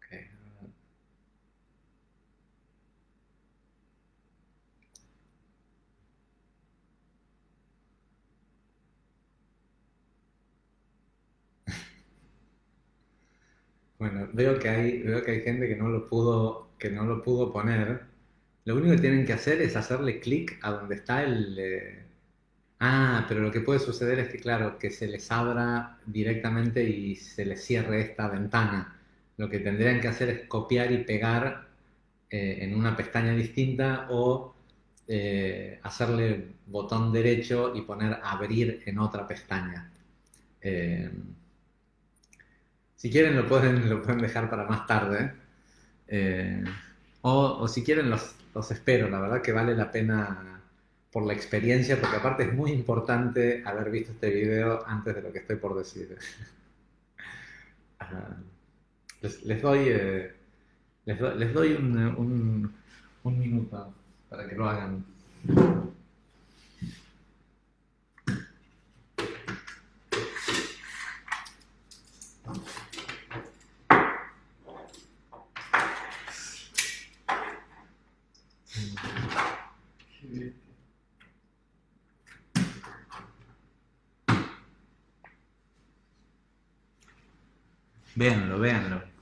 Okay. Bueno, veo que hay gente que no lo pudo poner. Lo único que tienen que hacer es hacerle clic a donde está el... pero lo que puede suceder es que, claro, que se les abra directamente y se les cierre esta ventana. Lo que tendrían que hacer es copiar y pegar en una pestaña distinta o hacerle botón derecho y poner abrir en otra pestaña. Eh, si quieren lo pueden dejar para más tarde. Eh, o si quieren los espero, la verdad que vale la pena por la experiencia, porque aparte es muy importante haber visto este video antes de lo que estoy por decir. Ajá. Les doy, les doy un minuto para que lo hagan. Véanlo, véanlo.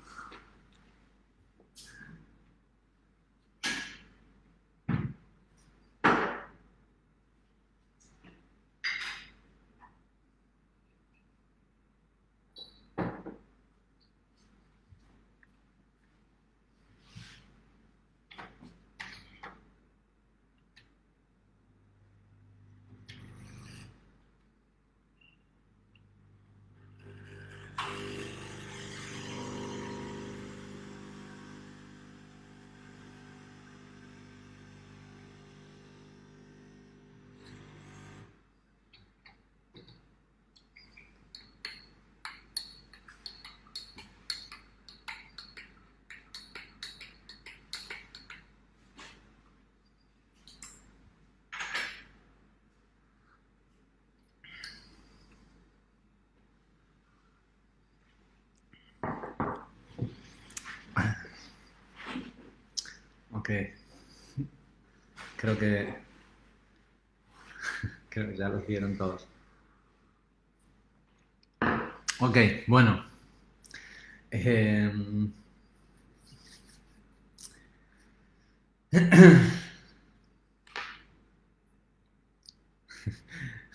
Ok, creo que, creo que ya los vieron todos. Ok, bueno. Un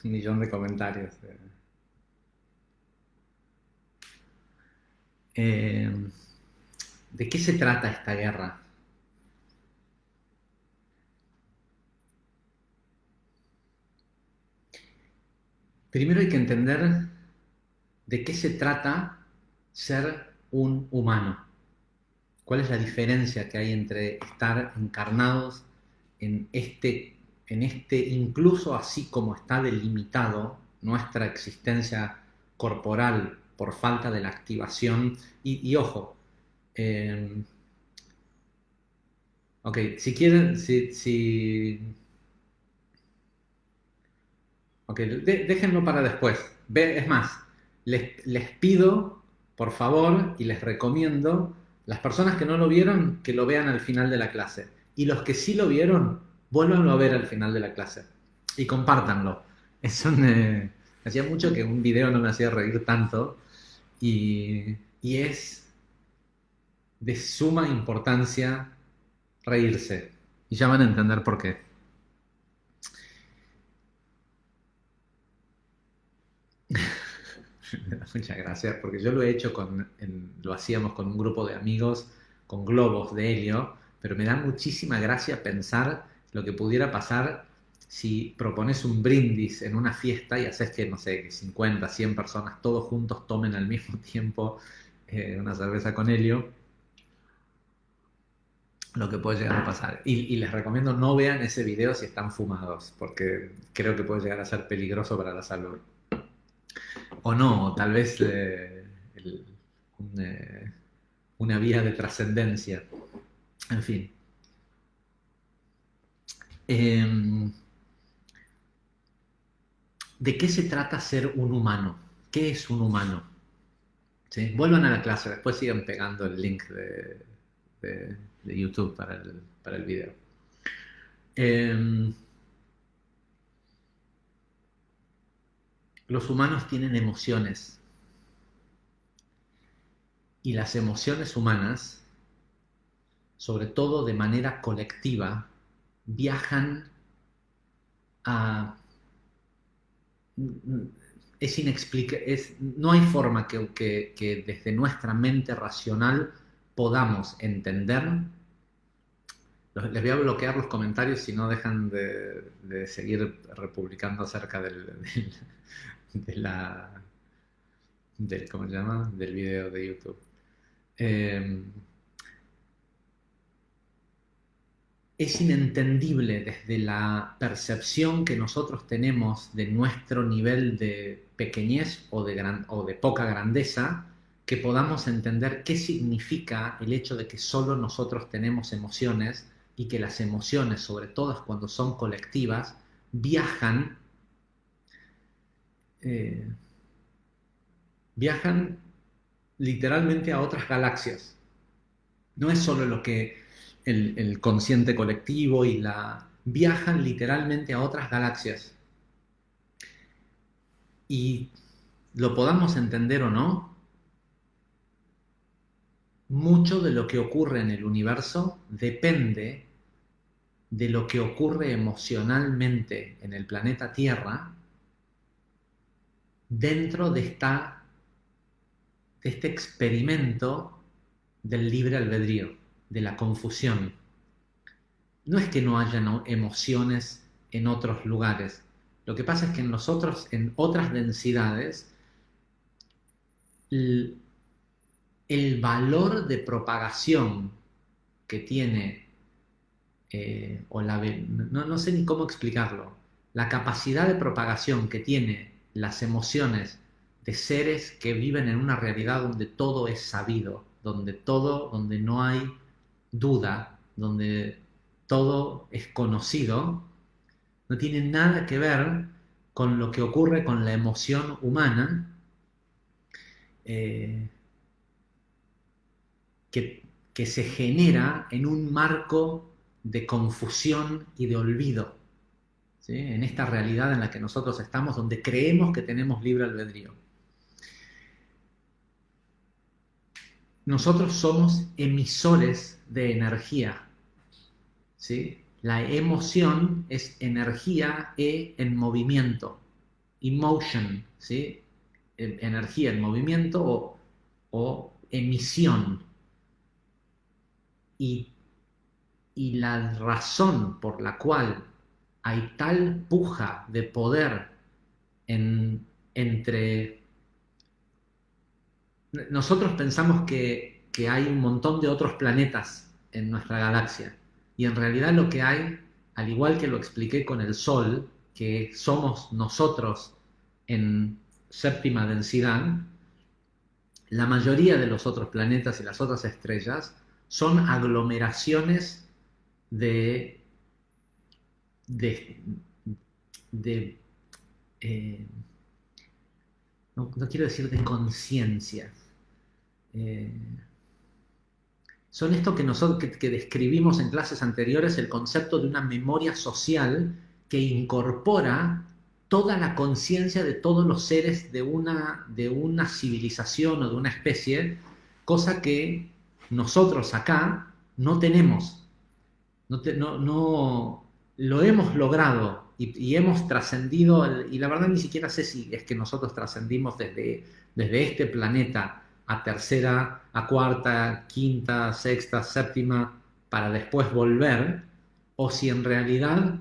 millón de comentarios. ¿De qué se trata esta guerra? Primero hay que entender de qué se trata ser un humano. ¿Cuál es la diferencia que hay entre estar encarnados en este, incluso así como está delimitado nuestra existencia corporal por falta de la activación? Y ojo, ok, si quieren, ok, déjenlo para después. Es más, les pido, por favor, y les recomiendo, las personas que no lo vieron, que lo vean al final de la clase. Y los que sí lo vieron, vuélvanlo a ver al final de la clase. Y compártanlo. Hacía mucho que un video no me hacía reír tanto. Y es de suma importancia reírse. Y ya van a entender por qué. Muchas gracias, porque yo lo he hecho lo hacíamos con un grupo de amigos con globos de helio, pero me da muchísima gracia pensar lo que pudiera pasar si propones un brindis en una fiesta y haces que, no sé, que 50, 100 personas todos juntos tomen al mismo tiempo una cerveza con helio, lo que puede llegar a pasar. Y les recomiendo no vean ese video si están fumados, porque creo que puede llegar a ser peligroso para la salud. O no, tal vez un, una vía de trascendencia. En fin. Eh, ¿De qué se trata ser un humano? ¿Qué es un humano? ¿Sí? Vuelvan a la clase, después sigan pegando el link de YouTube para el video. Los humanos tienen emociones y las emociones humanas, sobre todo de manera colectiva, viajan a... Es inexplicable, no hay forma que desde nuestra mente racional podamos entender. Les voy a bloquear los comentarios si no dejan de seguir republicando acerca de del, ¿cómo se llama? Del video de YouTube. Es inentendible desde la percepción que nosotros tenemos de nuestro nivel de pequeñez o de poca grandeza, que podamos entender qué significa el hecho de que solo nosotros tenemos emociones y que las emociones, sobre todo cuando son colectivas, viajan literalmente a otras galaxias. No es solo lo que el consciente colectivo viajan literalmente a otras galaxias. Y lo podamos entender o no, mucho de lo que ocurre en el universo depende de lo que ocurre emocionalmente en el planeta Tierra dentro de este experimento del libre albedrío, de la confusión. No es que no hayan emociones en otros lugares. Lo que pasa es que en otras densidades, el valor de propagación que tiene, no sé ni cómo explicarlo, la capacidad de propagación que tiene las emociones de seres que viven en una realidad donde todo es sabido, donde no hay duda, donde todo es conocido, no tiene nada que ver con lo que ocurre con la emoción humana, que se genera en un marco de confusión y de olvido, ¿sí? En esta realidad en la que nosotros estamos, donde creemos que tenemos libre albedrío. Nosotros somos emisores de energía, ¿sí? La emoción es energía en movimiento, emotion, ¿sí? Energía en movimiento o emisión. Y la razón por la cual hay tal puja de poder entre... Nosotros pensamos que hay un montón de otros planetas en nuestra galaxia, y en realidad lo que hay, al igual que lo expliqué con el Sol, que somos nosotros en séptima densidad, la mayoría de los otros planetas y las otras estrellas son aglomeraciones de no quiero decir de conciencia, son esto que nosotros que describimos en clases anteriores, el concepto de una memoria social que incorpora toda la conciencia de todos los seres de una civilización o de una especie, cosa que nosotros acá no tenemos. No lo hemos logrado y hemos trascendido, y la verdad ni siquiera sé si es que nosotros trascendimos desde este planeta a tercera, a cuarta, quinta, sexta, séptima, para después volver, o si en realidad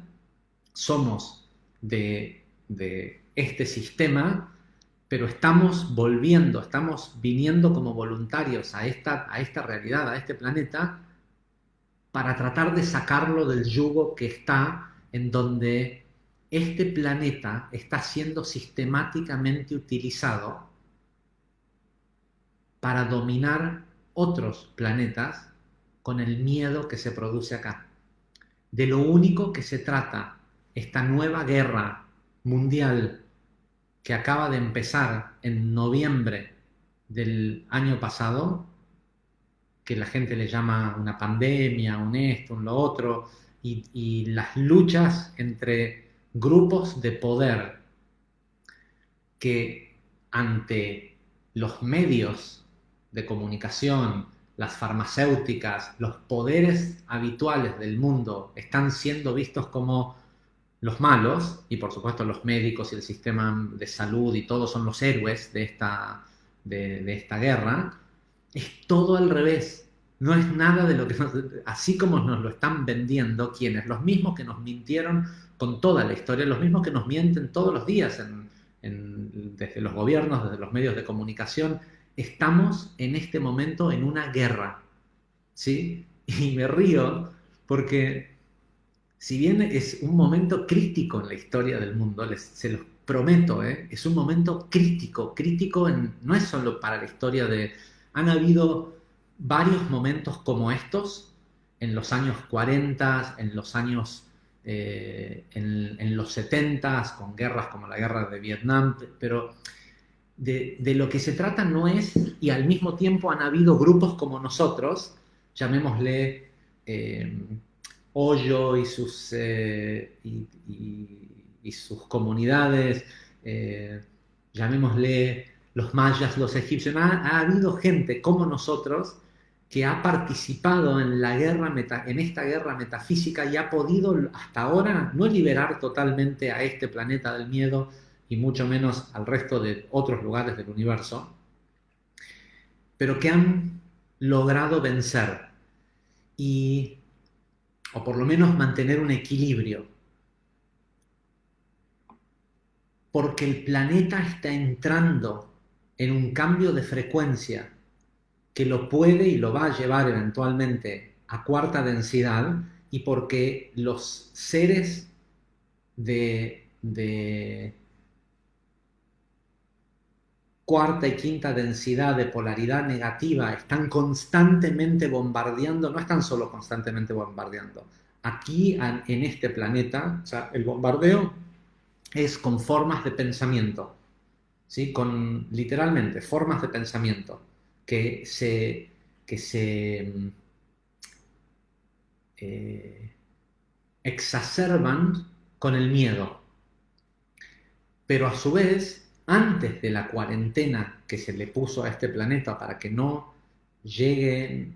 somos de este sistema, pero estamos volviendo, estamos viniendo como voluntarios a esta realidad, a este planeta, para tratar de sacarlo del yugo que está, en donde este planeta está siendo sistemáticamente utilizado para dominar otros planetas con el miedo que se produce acá. De lo único que se trata esta nueva guerra mundial que acaba de empezar en noviembre del año pasado, que la gente le llama una pandemia, un esto, un lo otro, y las luchas entre grupos de poder que ante los medios de comunicación, las farmacéuticas, los poderes habituales del mundo están siendo vistos como los malos, y por supuesto los médicos y el sistema de salud y todos son los héroes de esta guerra, es todo al revés. No es nada de lo que así como nos lo están vendiendo quienes, los mismos que nos mintieron con toda la historia, los mismos que nos mienten todos los días desde los gobiernos, desde los medios de comunicación. Estamos en este momento en una guerra, ¿sí? Y me río porque si bien es un momento crítico en la historia del mundo, se los prometo, es un momento crítico no es solo para la historia de... Han habido varios momentos como estos en los años 40, en los años... en los 70, con guerras como la guerra de Vietnam, pero de lo que se trata no es, y al mismo tiempo han habido grupos como nosotros, llamémosle Hoyo y sus comunidades, llamémosle los mayas, los egipcios. Ha habido gente como nosotros que ha participado en esta guerra metafísica y ha podido hasta ahora no liberar totalmente a este planeta del miedo y mucho menos al resto de otros lugares del universo, pero que han logrado vencer o por lo menos mantener un equilibrio, porque el planeta está entrando en un cambio de frecuencia que lo puede y lo va a llevar eventualmente a cuarta densidad, y porque los seres de cuarta y quinta densidad de polaridad negativa están constantemente bombardeando, no están solo constantemente bombardeando. Aquí en este planeta, o sea, el bombardeo es con formas de pensamiento, ¿sí? Con literalmente formas de pensamiento que se exacerban con el miedo. Pero a su vez, antes de la cuarentena que se le puso a este planeta para que no lleguen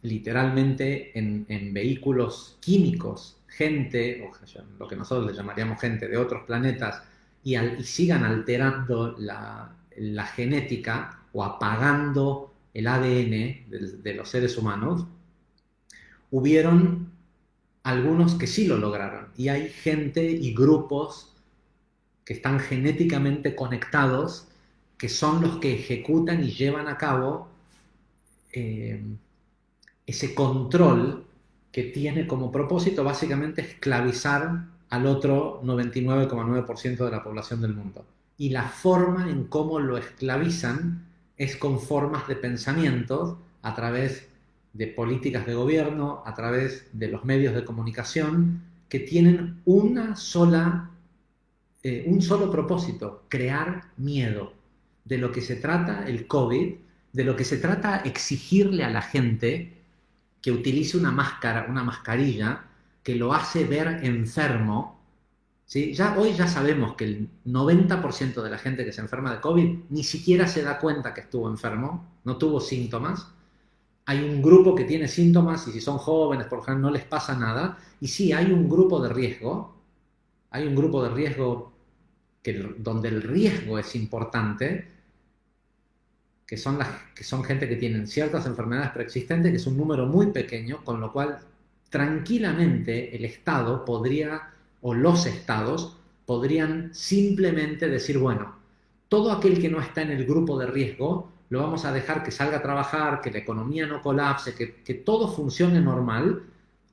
literalmente en vehículos químicos, gente, o lo que nosotros le llamaríamos gente de otros planetas, y sigan alterando la genética o apagando el ADN de los seres humanos, hubieron algunos que sí lo lograron. Y hay gente y grupos que están genéticamente conectados, que son los que ejecutan y llevan a cabo ese control que tiene como propósito básicamente esclavizar al otro 99,9% de la población del mundo. Y la forma en cómo lo esclavizan es con formas de pensamiento a través de políticas de gobierno, a través de los medios de comunicación, que tienen un solo propósito: crear miedo. De lo que se trata el COVID, de lo que se trata exigirle a la gente que utilice una mascarilla que lo hace ver enfermo, ¿sí? Hoy ya sabemos que el 90% de la gente que se enferma de COVID ni siquiera se da cuenta que estuvo enfermo, no tuvo síntomas. Hay un grupo que tiene síntomas y si son jóvenes, por ejemplo, no les pasa nada. Y sí, hay un grupo de riesgo, donde el riesgo es importante, que son gente que tienen ciertas enfermedades preexistentes, que es un número muy pequeño, con lo cual tranquilamente el Estado podría, o los estados, podrían simplemente decir, bueno, todo aquel que no está en el grupo de riesgo, lo vamos a dejar que salga a trabajar, que la economía no colapse, que todo funcione normal,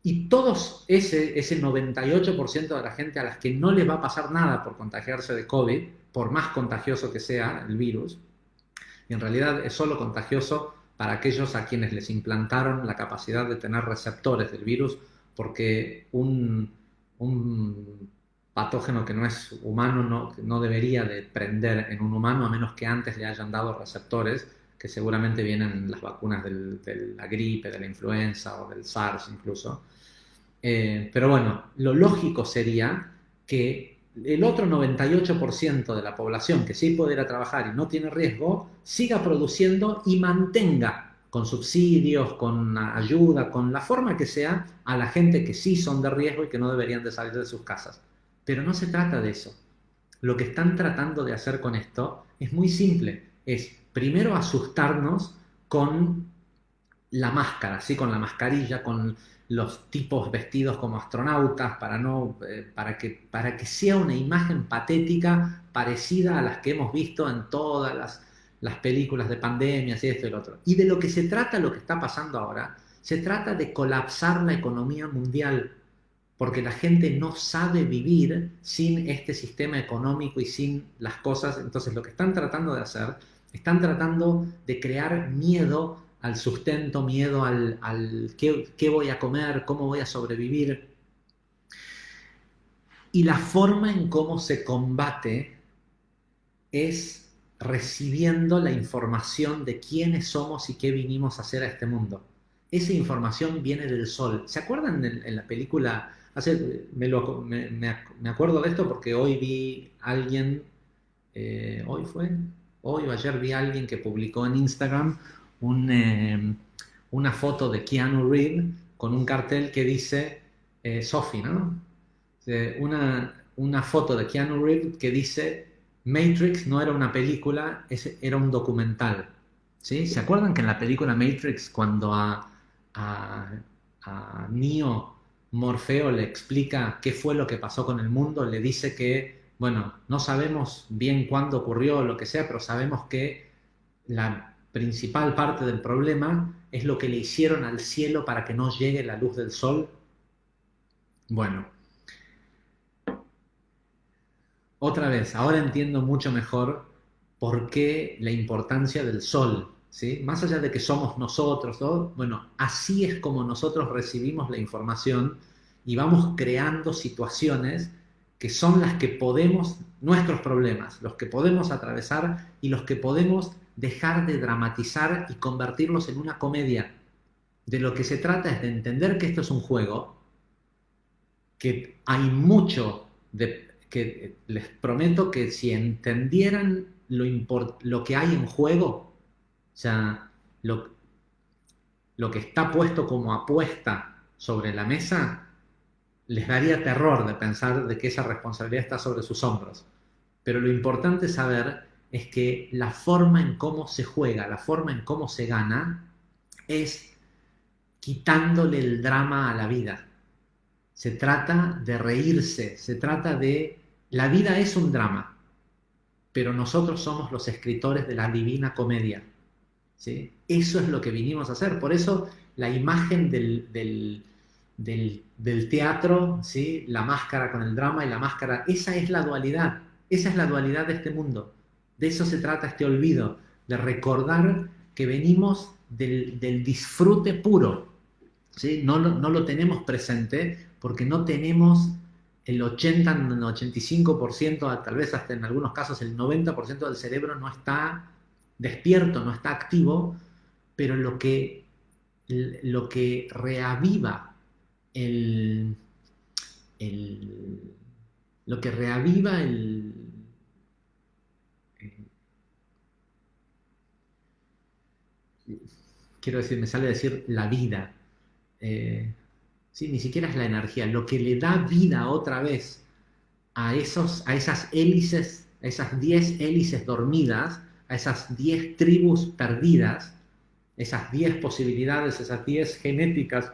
y todos ese 98% de la gente a las que no les va a pasar nada por contagiarse de COVID, por más contagioso que sea el virus, y en realidad es solo contagioso para aquellos a quienes les implantaron la capacidad de tener receptores del virus, porque un patógeno que no es humano no debería de prender en un humano a menos que antes le hayan dado receptores, que seguramente vienen en las vacunas de la gripe, de la influenza o del SARS incluso. Pero bueno, lo lógico sería que el otro 98% de la población que sí puede ir a trabajar y no tiene riesgo, siga produciendo y mantenga con subsidios, con ayuda, con la forma que sea, a la gente que sí son de riesgo y que no deberían de salir de sus casas. Pero no se trata de eso. Lo que están tratando de hacer con esto es muy simple. Es primero asustarnos con la máscara, ¿sí? Con la mascarilla, con los tipos vestidos como astronautas, para que sea una imagen patética parecida a las que hemos visto en todas las películas de pandemias y esto y lo otro. Y de lo que se trata, lo que está pasando ahora, se trata de colapsar la economía mundial, porque la gente no sabe vivir sin este sistema económico y sin las cosas. Entonces lo que están tratando de hacer, están tratando de crear miedo al sustento, miedo al qué voy a comer, cómo voy a sobrevivir. Y la forma en cómo se combate es recibiendo la información de quiénes somos y qué vinimos a hacer a este mundo. Esa información viene del sol. ¿Se acuerdan en la película? Me acuerdo de esto porque hoy vi a alguien, hoy fue, hoy o ayer vi a alguien que publicó en Instagram una foto de Keanu Reeves con un cartel que dice Sophie, ¿no? Una foto de Keanu Reeves que dice Matrix no era una película, era un documental. ¿Sí? ¿Se acuerdan que en la película Matrix, cuando a, a Neo Morfeo le explica qué fue lo que pasó con el mundo, le dice que, bueno, no sabemos bien cuándo ocurrió o lo que sea, pero sabemos que la principal parte del problema es lo que le hicieron al cielo para que no llegue la luz del sol? Bueno, otra vez, ahora entiendo mucho mejor por qué la importancia del sol, ¿sí? Más allá de que somos nosotros, ¿no? Bueno, así es como nosotros recibimos la información y vamos creando situaciones que son las que podemos, nuestros problemas, los que podemos atravesar y los que podemos dejar de dramatizar y convertirlos en una comedia. De lo que se trata es de entender que esto es un juego, que hay mucho que les prometo que si entendieran lo que hay en juego, o sea, lo que está puesto como apuesta sobre la mesa, les daría terror de pensar de que esa responsabilidad está sobre sus hombros. Pero lo importante saber es que la forma en cómo se juega, la forma en cómo se gana, es quitándole el drama a la vida. Se trata de reírse, se trata de... La vida es un drama, pero nosotros somos los escritores de la divina comedia, ¿sí? Eso es lo que vinimos a hacer. Por eso la imagen del teatro, ¿sí? La máscara con el drama y la máscara, esa es la dualidad. Esa es la dualidad de este mundo. De eso se trata este olvido, de recordar que venimos del disfrute puro, ¿sí? No lo tenemos presente porque no tenemos el 80, el 85%, tal vez hasta en algunos casos el 90% del cerebro no está despierto, no está activo, pero lo que reaviva el, el- lo que reaviva quiero decir, me sale decir la vida. Sí, ni siquiera es la energía, lo que le da vida otra vez a esas hélices, a esas 10 hélices dormidas, a esas 10 tribus perdidas, esas 10 posibilidades, esas 10 genéticas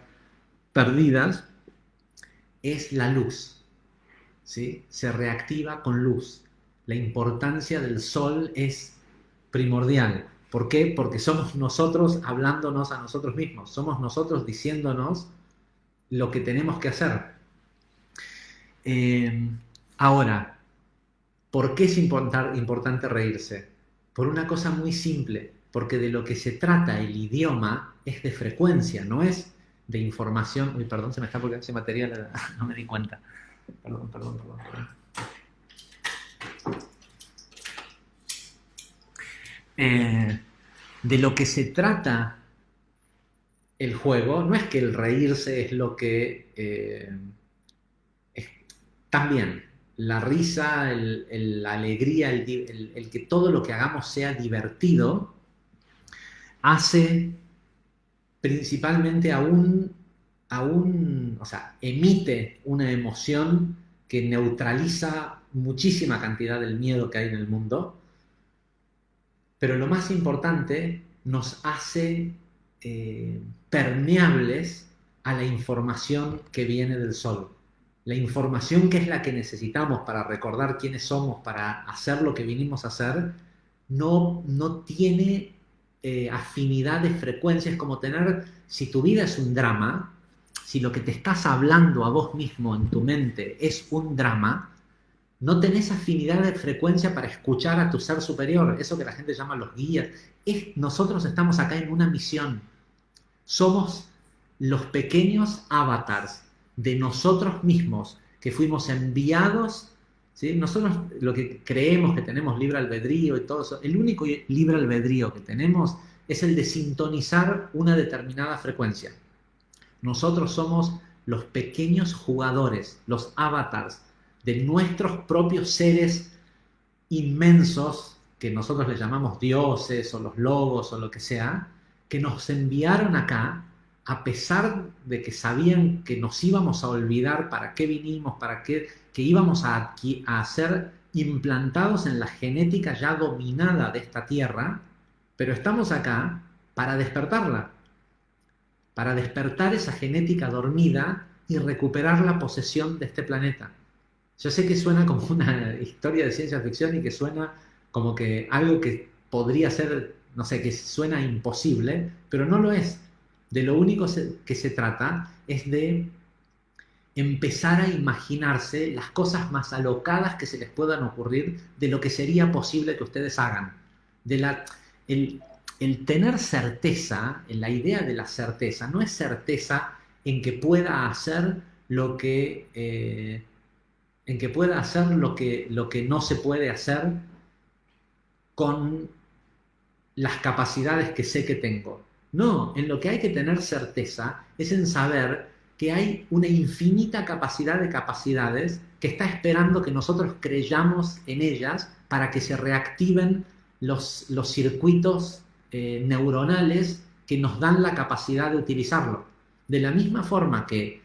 perdidas, es la luz, ¿sí? Se reactiva con luz. La importancia del sol es primordial. ¿Por qué? Porque somos nosotros hablándonos a nosotros mismos, somos nosotros diciéndonos lo que tenemos que hacer. Eh, Ahora, ¿por qué es importante reírse? Por una cosa muy simple, porque de lo que se trata el idioma es de frecuencia, no es de información. Uy, perdón, se me está porque ese material no me di cuenta. Perdón. Eh, de lo que se trata el juego no es que el reírse es lo que es, también la risa, la alegría, el que todo lo que hagamos sea divertido, hace principalmente o sea, emite una emoción que neutraliza muchísima cantidad del miedo que hay en el mundo, pero lo más importante, nos hace permeables a la información que viene del sol. La información que es la que necesitamos para recordar quiénes somos, para hacer lo que vinimos a hacer, no tiene afinidad de frecuencias, como tener, si tu vida es un drama, si lo que te estás hablando a vos mismo en tu mente es un drama, no tenés afinidad de frecuencia para escuchar a tu ser superior, eso que la gente llama los guías. Nosotros estamos acá en una misión. Somos los pequeños avatars de nosotros mismos que fuimos enviados, ¿sí? Nosotros lo que creemos que tenemos libre albedrío y todo eso, el único libre albedrío que tenemos es el de sintonizar una determinada frecuencia. Nosotros somos los pequeños jugadores, los avatars de nuestros propios seres inmensos, que nosotros les llamamos dioses o los logos o lo que sea, que nos enviaron acá a pesar de que sabían que nos íbamos a olvidar para qué vinimos, que íbamos a ser implantados en la genética ya dominada de esta tierra, pero estamos acá para despertarla, para despertar esa genética dormida y recuperar la posesión de este planeta. Yo sé que suena como una historia de ciencia ficción y que suena como que algo que podría ser, no sé, que suena imposible, pero no lo es. De lo único que se trata es de empezar a imaginarse las cosas más alocadas que se les puedan ocurrir de lo que sería posible que ustedes hagan. El tener certeza, la idea de la certeza, no es certeza en que pueda hacer lo que lo que no se puede hacer con las capacidades que sé que tengo. No, en lo que hay que tener certeza es en saber que hay una infinita capacidad de capacidades que está esperando que nosotros creyamos en ellas para que se reactiven los circuitos neuronales que nos dan la capacidad de utilizarlo. De la misma forma que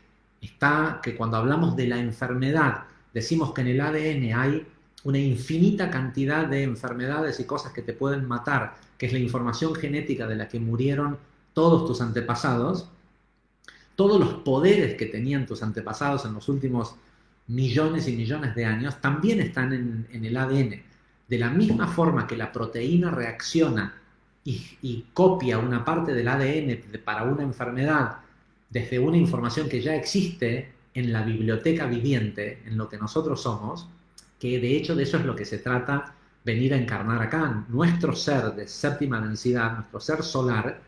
cuando hablamos de la enfermedad, decimos que en el ADN hay una infinita cantidad de enfermedades y cosas que te pueden matar, que es la información genética de la que murieron todos tus antepasados, todos los poderes que tenían tus antepasados en los últimos millones y millones de años también están en el ADN. De la misma forma que la proteína reacciona y copia una parte del ADN para una enfermedad desde una información que ya existe en la biblioteca viviente, en lo que nosotros somos, que de hecho de eso es lo que se trata venir a encarnar acá. Nuestro ser de séptima densidad, nuestro ser solar,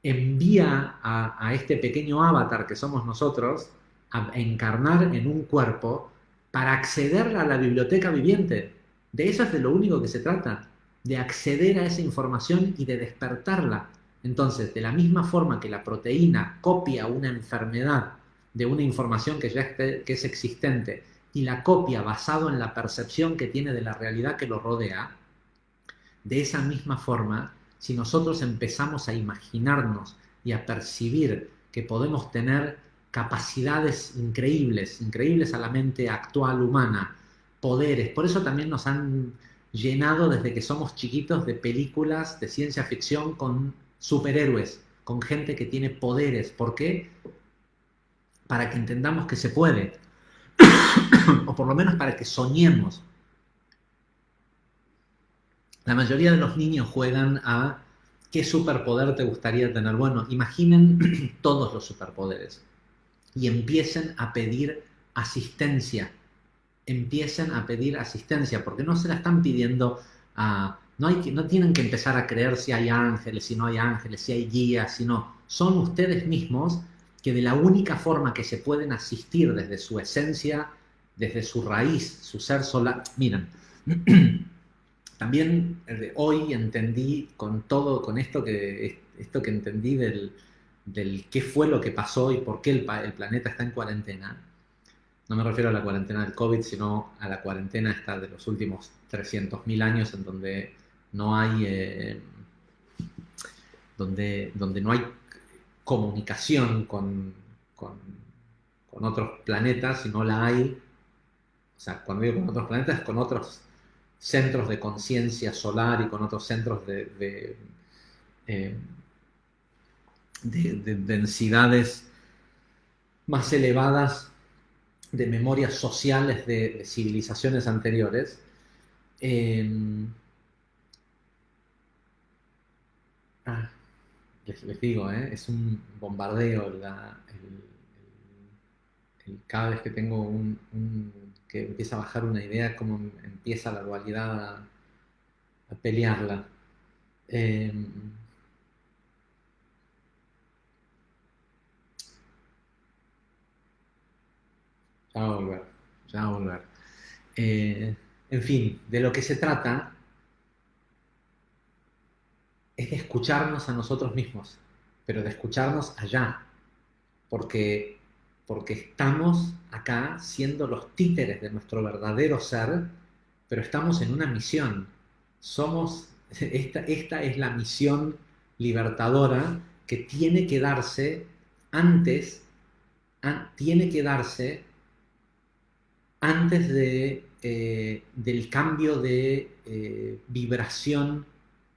envía a este pequeño avatar que somos nosotros a encarnar en un cuerpo para acceder a la biblioteca viviente. De eso es de lo único que se trata, de acceder a esa información y de despertarla. Entonces, de la misma forma que la proteína copia una enfermedad de una información que ya que es existente y la copia basado en la percepción que tiene de la realidad que lo rodea, de esa misma forma, si nosotros empezamos a imaginarnos y a percibir que podemos tener capacidades increíbles, increíbles a la mente actual humana, poderes, por eso también nos han llenado desde que somos chiquitos de películas de ciencia ficción con superhéroes, con gente que tiene poderes. ¿Por qué? Para que entendamos que se puede, o por lo menos para que soñemos. La mayoría de los niños juegan a ¿qué superpoder te gustaría tener? Bueno, imaginen todos los superpoderes y empiecen a pedir asistencia. Empiecen a pedir asistencia, porque no se la están pidiendo a... No tienen que empezar a creer si hay ángeles, si no hay ángeles, si hay guías, si no. Son ustedes mismos que de la única forma que se pueden asistir desde su esencia, desde su raíz, su ser solar. Miren, también hoy entendí con esto que entendí del qué fue lo que pasó y por qué el planeta está en cuarentena. No me refiero a la cuarentena del COVID, sino a la cuarentena esta de los últimos 300.000 años en donde no hay comunicación con otros planetas, si no la hay. O sea, cuando digo con otros planetas, con otros centros de conciencia solar y con otros centros eh, de densidades más elevadas de memorias sociales de civilizaciones anteriores. Les digo, es un bombardeo cada vez que tengo que empieza a bajar una idea, como empieza la dualidad a pelearla. Ya va a volver, ya va a volver. En fin, de lo que se trata es de escucharnos a nosotros mismos, pero de escucharnos allá, porque estamos acá siendo los títeres de nuestro verdadero ser, pero estamos en una misión. Esta es la misión libertadora que tiene que darse antes del cambio de vibración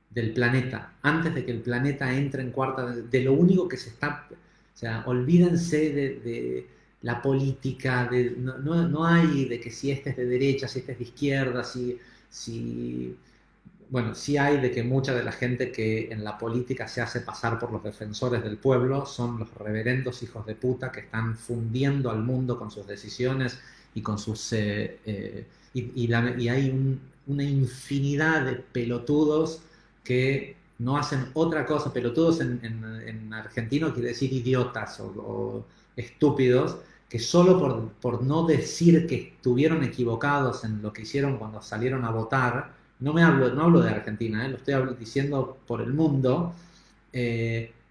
del planeta, antes de que el planeta entre en cuarta, de lo único que se está, o sea, olvídense de la política, no hay de que si este es de derecha, si este es de izquierda, bueno, sí hay de que mucha de la gente que en la política se hace pasar por los defensores del pueblo son los reverendos hijos de puta que están fundiendo al mundo con sus decisiones y con sus... y hay una infinidad de pelotudos que no hacen otra cosa. Pelotudos en argentino quiere decir idiotas o estúpidos, que solo por no decir que estuvieron equivocados en lo que hicieron cuando salieron a votar, no hablo de Argentina, lo estoy diciendo por el mundo,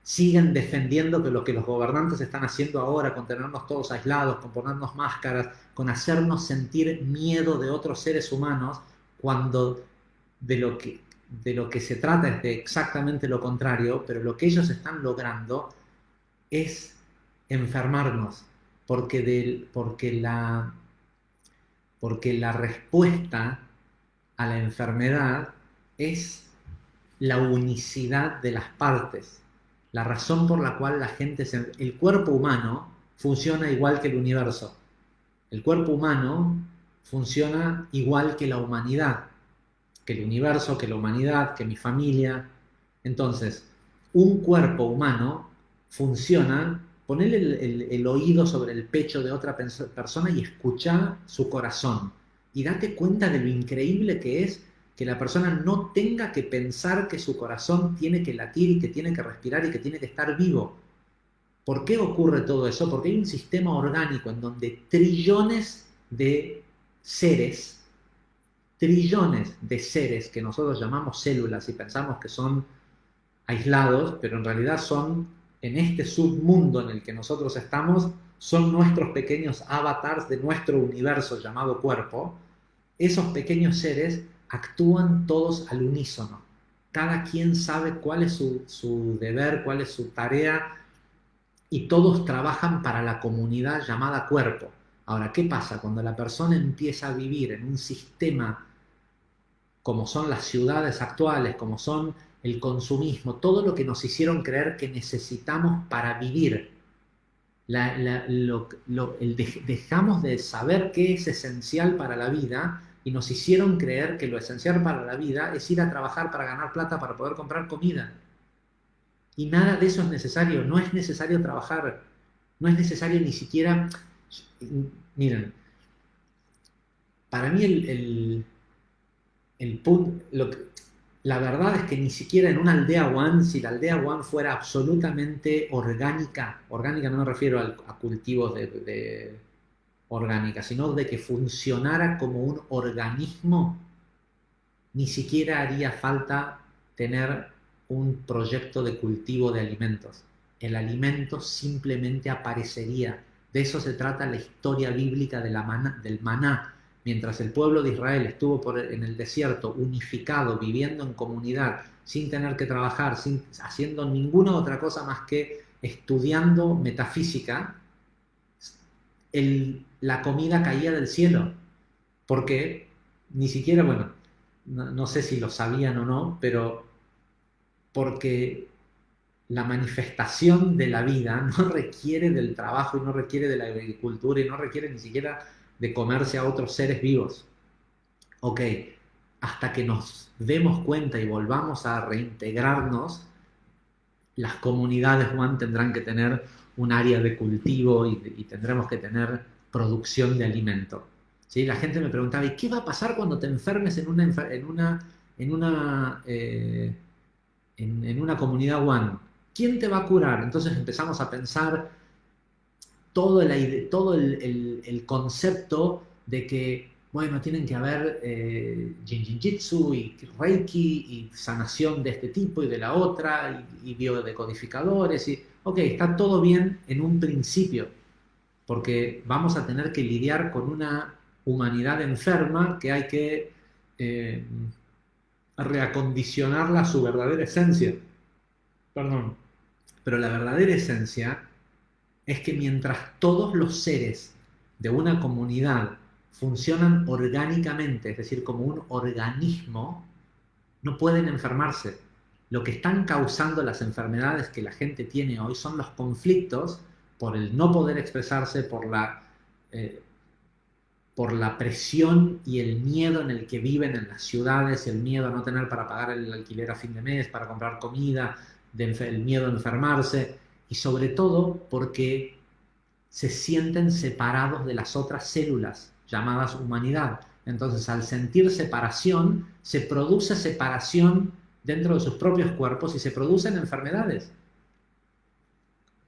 siguen defendiendo que lo que los gobernantes están haciendo ahora, con tenernos todos aislados, con ponernos máscaras, con hacernos sentir miedo de otros seres humanos, cuando de lo que se trata es de exactamente lo contrario, pero lo que ellos están logrando es enfermarnos, porque la respuesta a la enfermedad es la unicidad de las partes. La razón por la cual el cuerpo humano funciona igual que el universo. El cuerpo humano funciona igual que la humanidad, que el universo, que la humanidad, que mi familia. Entonces, un cuerpo humano funciona, ponele el oído sobre el pecho de otra persona y escucha su corazón. Y date cuenta de lo increíble que es que la persona no tenga que pensar que su corazón tiene que latir y que tiene que respirar y que tiene que estar vivo. ¿Por qué ocurre todo eso? Porque hay un sistema orgánico en donde trillones de seres que nosotros llamamos células y pensamos que son aislados, pero en realidad son, en este submundo en el que nosotros estamos, son nuestros pequeños avatars de nuestro universo llamado cuerpo. Esos pequeños seres actúan todos al unísono. Cada quien sabe cuál es su deber, cuál es su tarea, y todos trabajan para la comunidad llamada cuerpo. Ahora, ¿qué pasa? Cuando la persona empieza a vivir en un sistema como son las ciudades actuales, como son el consumismo, todo lo que nos hicieron creer que necesitamos para vivir, dejamos de saber qué es esencial para la vida y nos hicieron creer que lo esencial para la vida es ir a trabajar para ganar plata para poder comprar comida. Y nada de eso es necesario. No es necesario trabajar, no es necesario ni siquiera... Miren, para mí la verdad es que ni siquiera en una aldea One, si la aldea One fuera absolutamente orgánica no me refiero a cultivos de orgánica, sino de que funcionara como un organismo, ni siquiera haría falta tener un proyecto de cultivo de alimentos. El alimento simplemente aparecería. De eso se trata la historia bíblica del maná. Mientras el pueblo de Israel estuvo en el desierto, unificado, viviendo en comunidad, sin tener que trabajar, haciendo ninguna otra cosa más que estudiando metafísica, la comida caía del cielo, porque ni siquiera, bueno, no sé si lo sabían o no, pero porque la manifestación de la vida no requiere del trabajo y no requiere de la agricultura y no requiere ni siquiera de comerse a otros seres vivos. Ok, hasta que nos demos cuenta y volvamos a reintegrarnos, las comunidades, Juan, tendrán que tener un área de cultivo y tendremos que tener producción de alimento. ¿Sí? La gente me preguntaba, ¿y qué va a pasar cuando te enfermes en una comunidad One? ¿Quién te va a curar? Entonces empezamos a pensar todo el concepto de que, bueno, tienen que haber Jinjitsu y Reiki y sanación de este tipo y de la otra y biodecodificadores. Ok, está todo bien en un principio, porque vamos a tener que lidiar con una humanidad enferma que hay que eh, reacondicionarla a su verdadera esencia. Perdón. Pero la verdadera esencia es que mientras todos los seres de una comunidad funcionan orgánicamente, es decir, como un organismo, no pueden enfermarse. Lo que están causando las enfermedades que la gente tiene hoy son los conflictos por el no poder expresarse, eh, por la presión y el miedo en el que viven en las ciudades, el miedo a no tener para pagar el alquiler a fin de mes, para comprar comida, el miedo a enfermarse, y sobre todo porque se sienten separados de las otras células llamadas humanidad. Entonces, al sentir separación, se produce separación dentro de sus propios cuerpos y se producen enfermedades.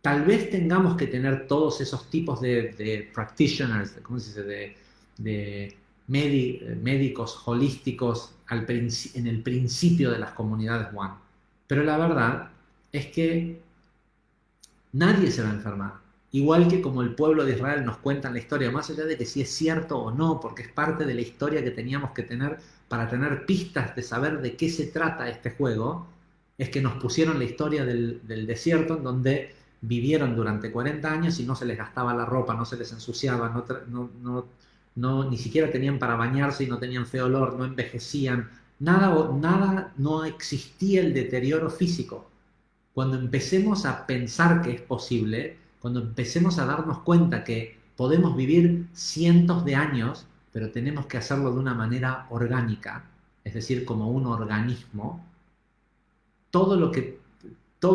Tal vez tengamos que tener todos esos tipos de practitioners, ¿cómo se dice? De médicos holísticos en el principio de las comunidades One. Pero la verdad es que nadie se va a enfermar. Igual que como el pueblo de Israel nos cuenta la historia, más allá de que si es cierto o no, porque es parte de la historia que teníamos que tener para tener pistas de saber de qué se trata este juego, es que nos pusieron la historia del desierto en donde vivieron durante 40 años y no se les gastaba la ropa, no se les ensuciaba, ni siquiera tenían para bañarse y no tenían feo olor, no envejecían, nada, no existía el deterioro físico. Cuando empecemos a pensar que es posible, cuando empecemos a darnos cuenta que podemos vivir cientos de años, pero tenemos que hacerlo de una manera orgánica, es decir, como un organismo, todo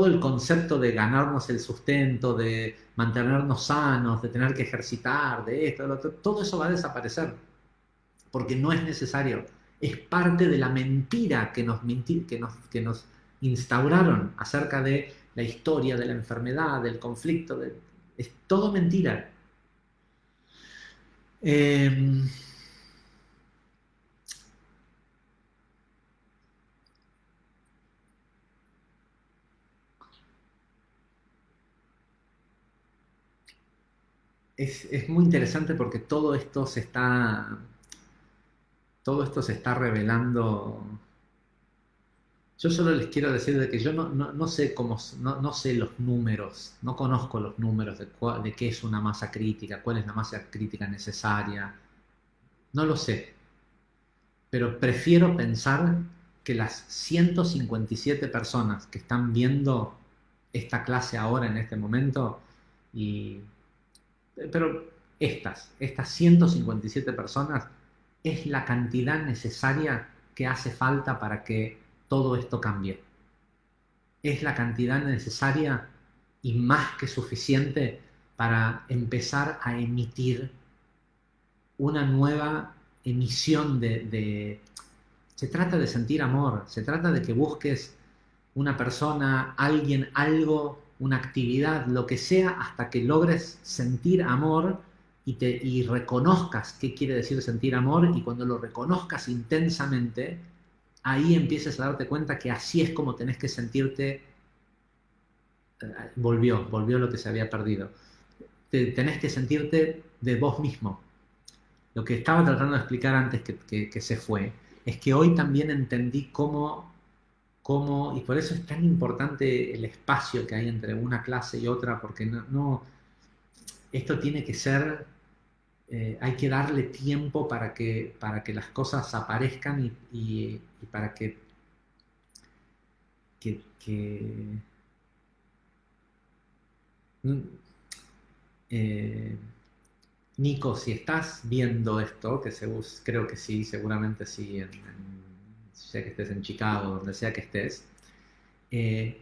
el concepto de ganarnos el sustento, de mantenernos sanos, de tener que ejercitar, de esto, de lo otro, todo eso va a desaparecer, porque no es necesario. Es parte de la mentira que nos instauraron acerca de la historia, de la enfermedad, del conflicto. Es todo mentira. Es muy interesante porque todo esto se está revelando. Yo solo les quiero decir de que yo no sé no sé los números, no conozco los números de qué es una masa crítica, cuál es la masa crítica necesaria, no lo sé, pero prefiero pensar que las 157 personas que están viendo esta clase ahora en este momento, pero estas 157 personas es la cantidad necesaria que hace falta para que todo esto cambie. Es la cantidad necesaria y más que suficiente para empezar a emitir una nueva emisión Se trata de sentir amor, se trata de que busques una persona, alguien, algo, una actividad, lo que sea, hasta que logres sentir amor y reconozcas qué quiere decir sentir amor, y cuando lo reconozcas intensamente, ahí empieces a darte cuenta que así es como tenés que sentirte. Volvió lo que se había perdido. Tenés que sentirte de vos mismo. Lo que estaba tratando de explicar antes que se fue, es que hoy también entendí cómo y por eso es tan importante el espacio que hay entre una clase y otra, porque esto tiene que ser, hay que darle tiempo para que las cosas aparezcan y para que eh, Nico, si estás viendo esto, creo que sí, seguramente sí, sea que estés en Chicago, donde sea que estés, eh,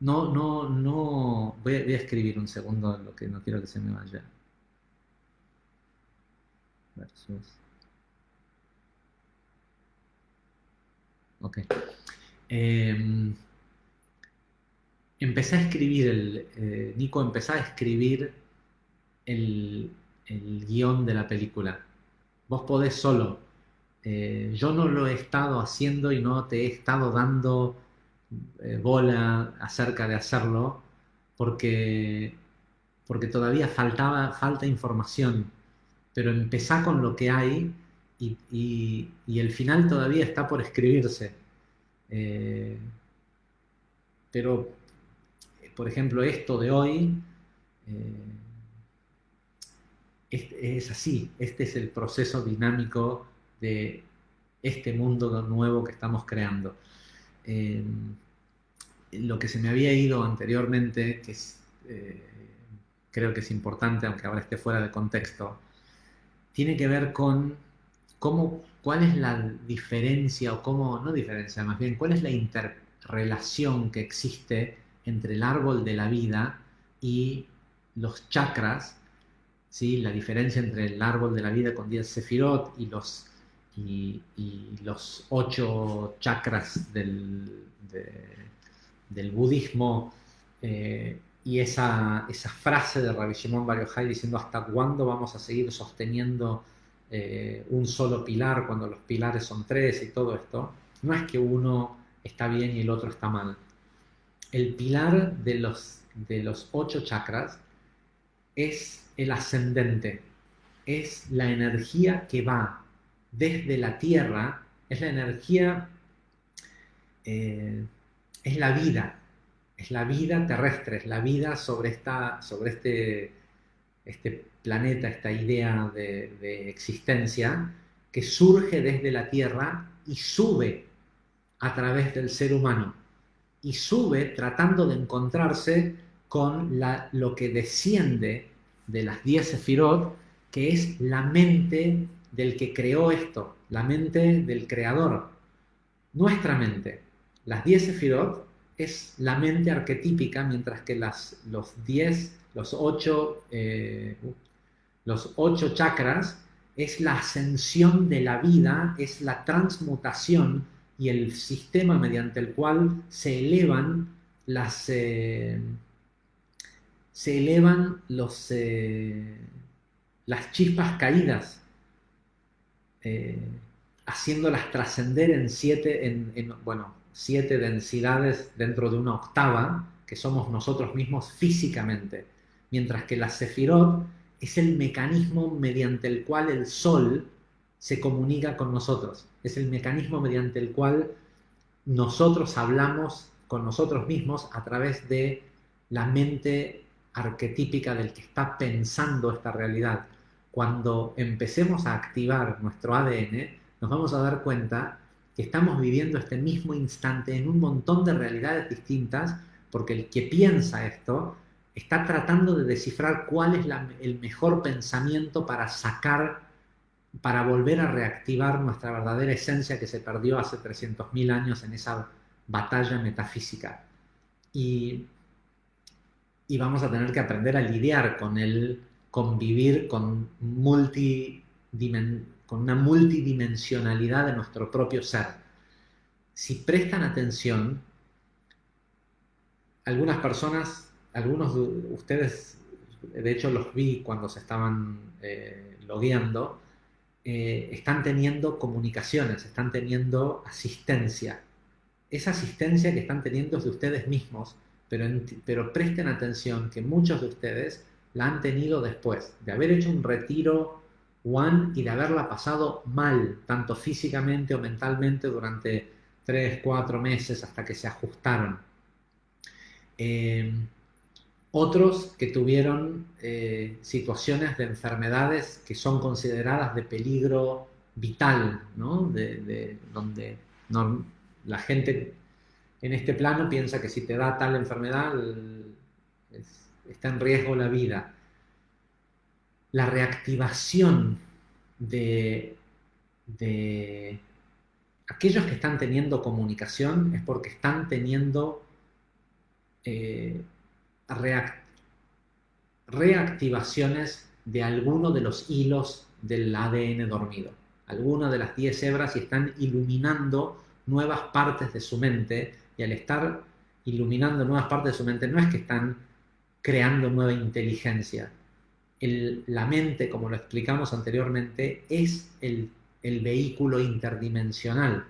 no, voy a escribir un segundo lo que no quiero que se me vaya. Versus. Ok. Empecé a escribir, Nico, empezá a escribir el, el guión de la película. Vos podés solo. Yo no lo he estado haciendo y no te he estado dando bola acerca de hacerlo porque, porque todavía falta información. Pero empezá con lo que hay y el final todavía está por escribirse. Eh, pero, por ejemplo, esto de hoy eh, es así. Este es el proceso dinámico de este mundo nuevo que estamos creando. Eh, lo que se me había ido anteriormente, que creo que es importante, aunque ahora esté fuera de contexto, tiene que ver con cuál es la diferencia, o no diferencia, más bien, cuál es la interrelación que existe entre el árbol de la vida y los chakras, ¿sí? La diferencia entre el árbol de la vida con 10 sefirot y los 8 chakras del budismo, y esa frase de Rabbi Shimon Bar Yochai diciendo ¿hasta cuándo vamos a seguir sosteniendo un solo pilar cuando los pilares son 3 y todo esto? No es que uno está bien y el otro está mal. El pilar de los 8 chakras es el ascendente, es la energía que va desde la tierra, es la energía, es la vida terrestre, es la vida sobre este planeta, esta idea de existencia que surge desde la tierra y sube a través del ser humano y sube tratando de encontrarse con lo que desciende de las 10 sefirot, que es la mente del que creó esto, la mente del creador, nuestra mente. Las 10 sefirot es la mente arquetípica, mientras que los 8 chakras es la ascensión de la vida, es la transmutación y el sistema mediante el cual se elevan las chispas caídas, haciéndolas trascender en 7 densidades dentro de una octava, que somos nosotros mismos físicamente, mientras que la sefirot es el mecanismo mediante el cual el sol se comunica con nosotros, es el mecanismo mediante el cual nosotros hablamos con nosotros mismos a través de la mente arquetípica del que está pensando esta realidad. Cuando empecemos a activar nuestro ADN, nos vamos a dar cuenta que estamos viviendo este mismo instante en un montón de realidades distintas, porque el que piensa esto está tratando de descifrar cuál es el mejor pensamiento para volver a reactivar nuestra verdadera esencia que se perdió hace 300.000 años en esa batalla metafísica. Y vamos a tener que aprender a lidiar con convivir con una multidimensionalidad de nuestro propio ser. Si prestan atención, algunas personas, algunos de ustedes, de hecho los vi cuando se estaban logueando, están teniendo comunicaciones, están teniendo asistencia. Esa asistencia que están teniendo es de ustedes mismos, pero presten atención que muchos de ustedes la han tenido después de haber hecho un retiro one y de haberla pasado mal, tanto físicamente o mentalmente durante 3, 4 meses hasta que se ajustaron. Otros que tuvieron situaciones de enfermedades que son consideradas de peligro vital, ¿no? Donde la gente en este plano piensa que si te da tal enfermedad está en riesgo la vida. La reactivación de aquellos que están teniendo comunicación es porque están teniendo reactivaciones de alguno de los hilos del ADN dormido. Algunas de las 10 hebras y están iluminando nuevas partes de su mente, y al estar iluminando nuevas partes de su mente no es que están creando nueva inteligencia. La mente, como lo explicamos anteriormente, es el vehículo interdimensional.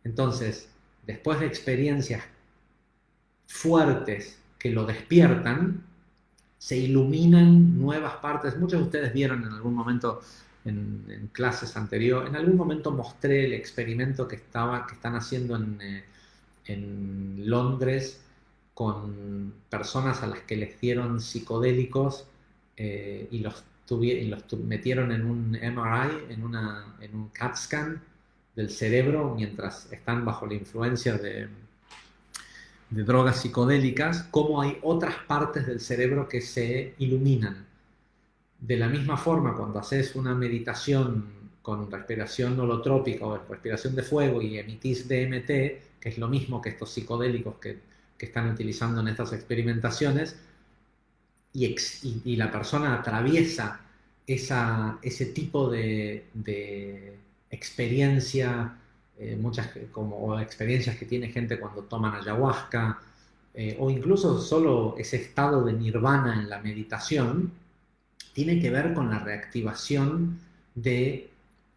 Entonces, después de experiencias fuertes que lo despiertan, se iluminan nuevas partes. Muchos de ustedes vieron en algún momento en clases anteriores, en algún momento mostré el experimento que están haciendo en Londres con personas a las que les dieron psicodélicos y los metieron en un MRI, en un CAT scan del cerebro mientras están bajo la influencia de drogas psicodélicas, cómo hay otras partes del cerebro que se iluminan. De la misma forma, cuando haces una meditación con respiración holotrópica o respiración de fuego y emitís DMT, que es lo mismo que estos psicodélicos que están utilizando en estas experimentaciones, y la persona atraviesa ese tipo de experiencia, o experiencias que tiene gente cuando toman ayahuasca, o incluso solo ese estado de nirvana en la meditación, tiene que ver con la reactivación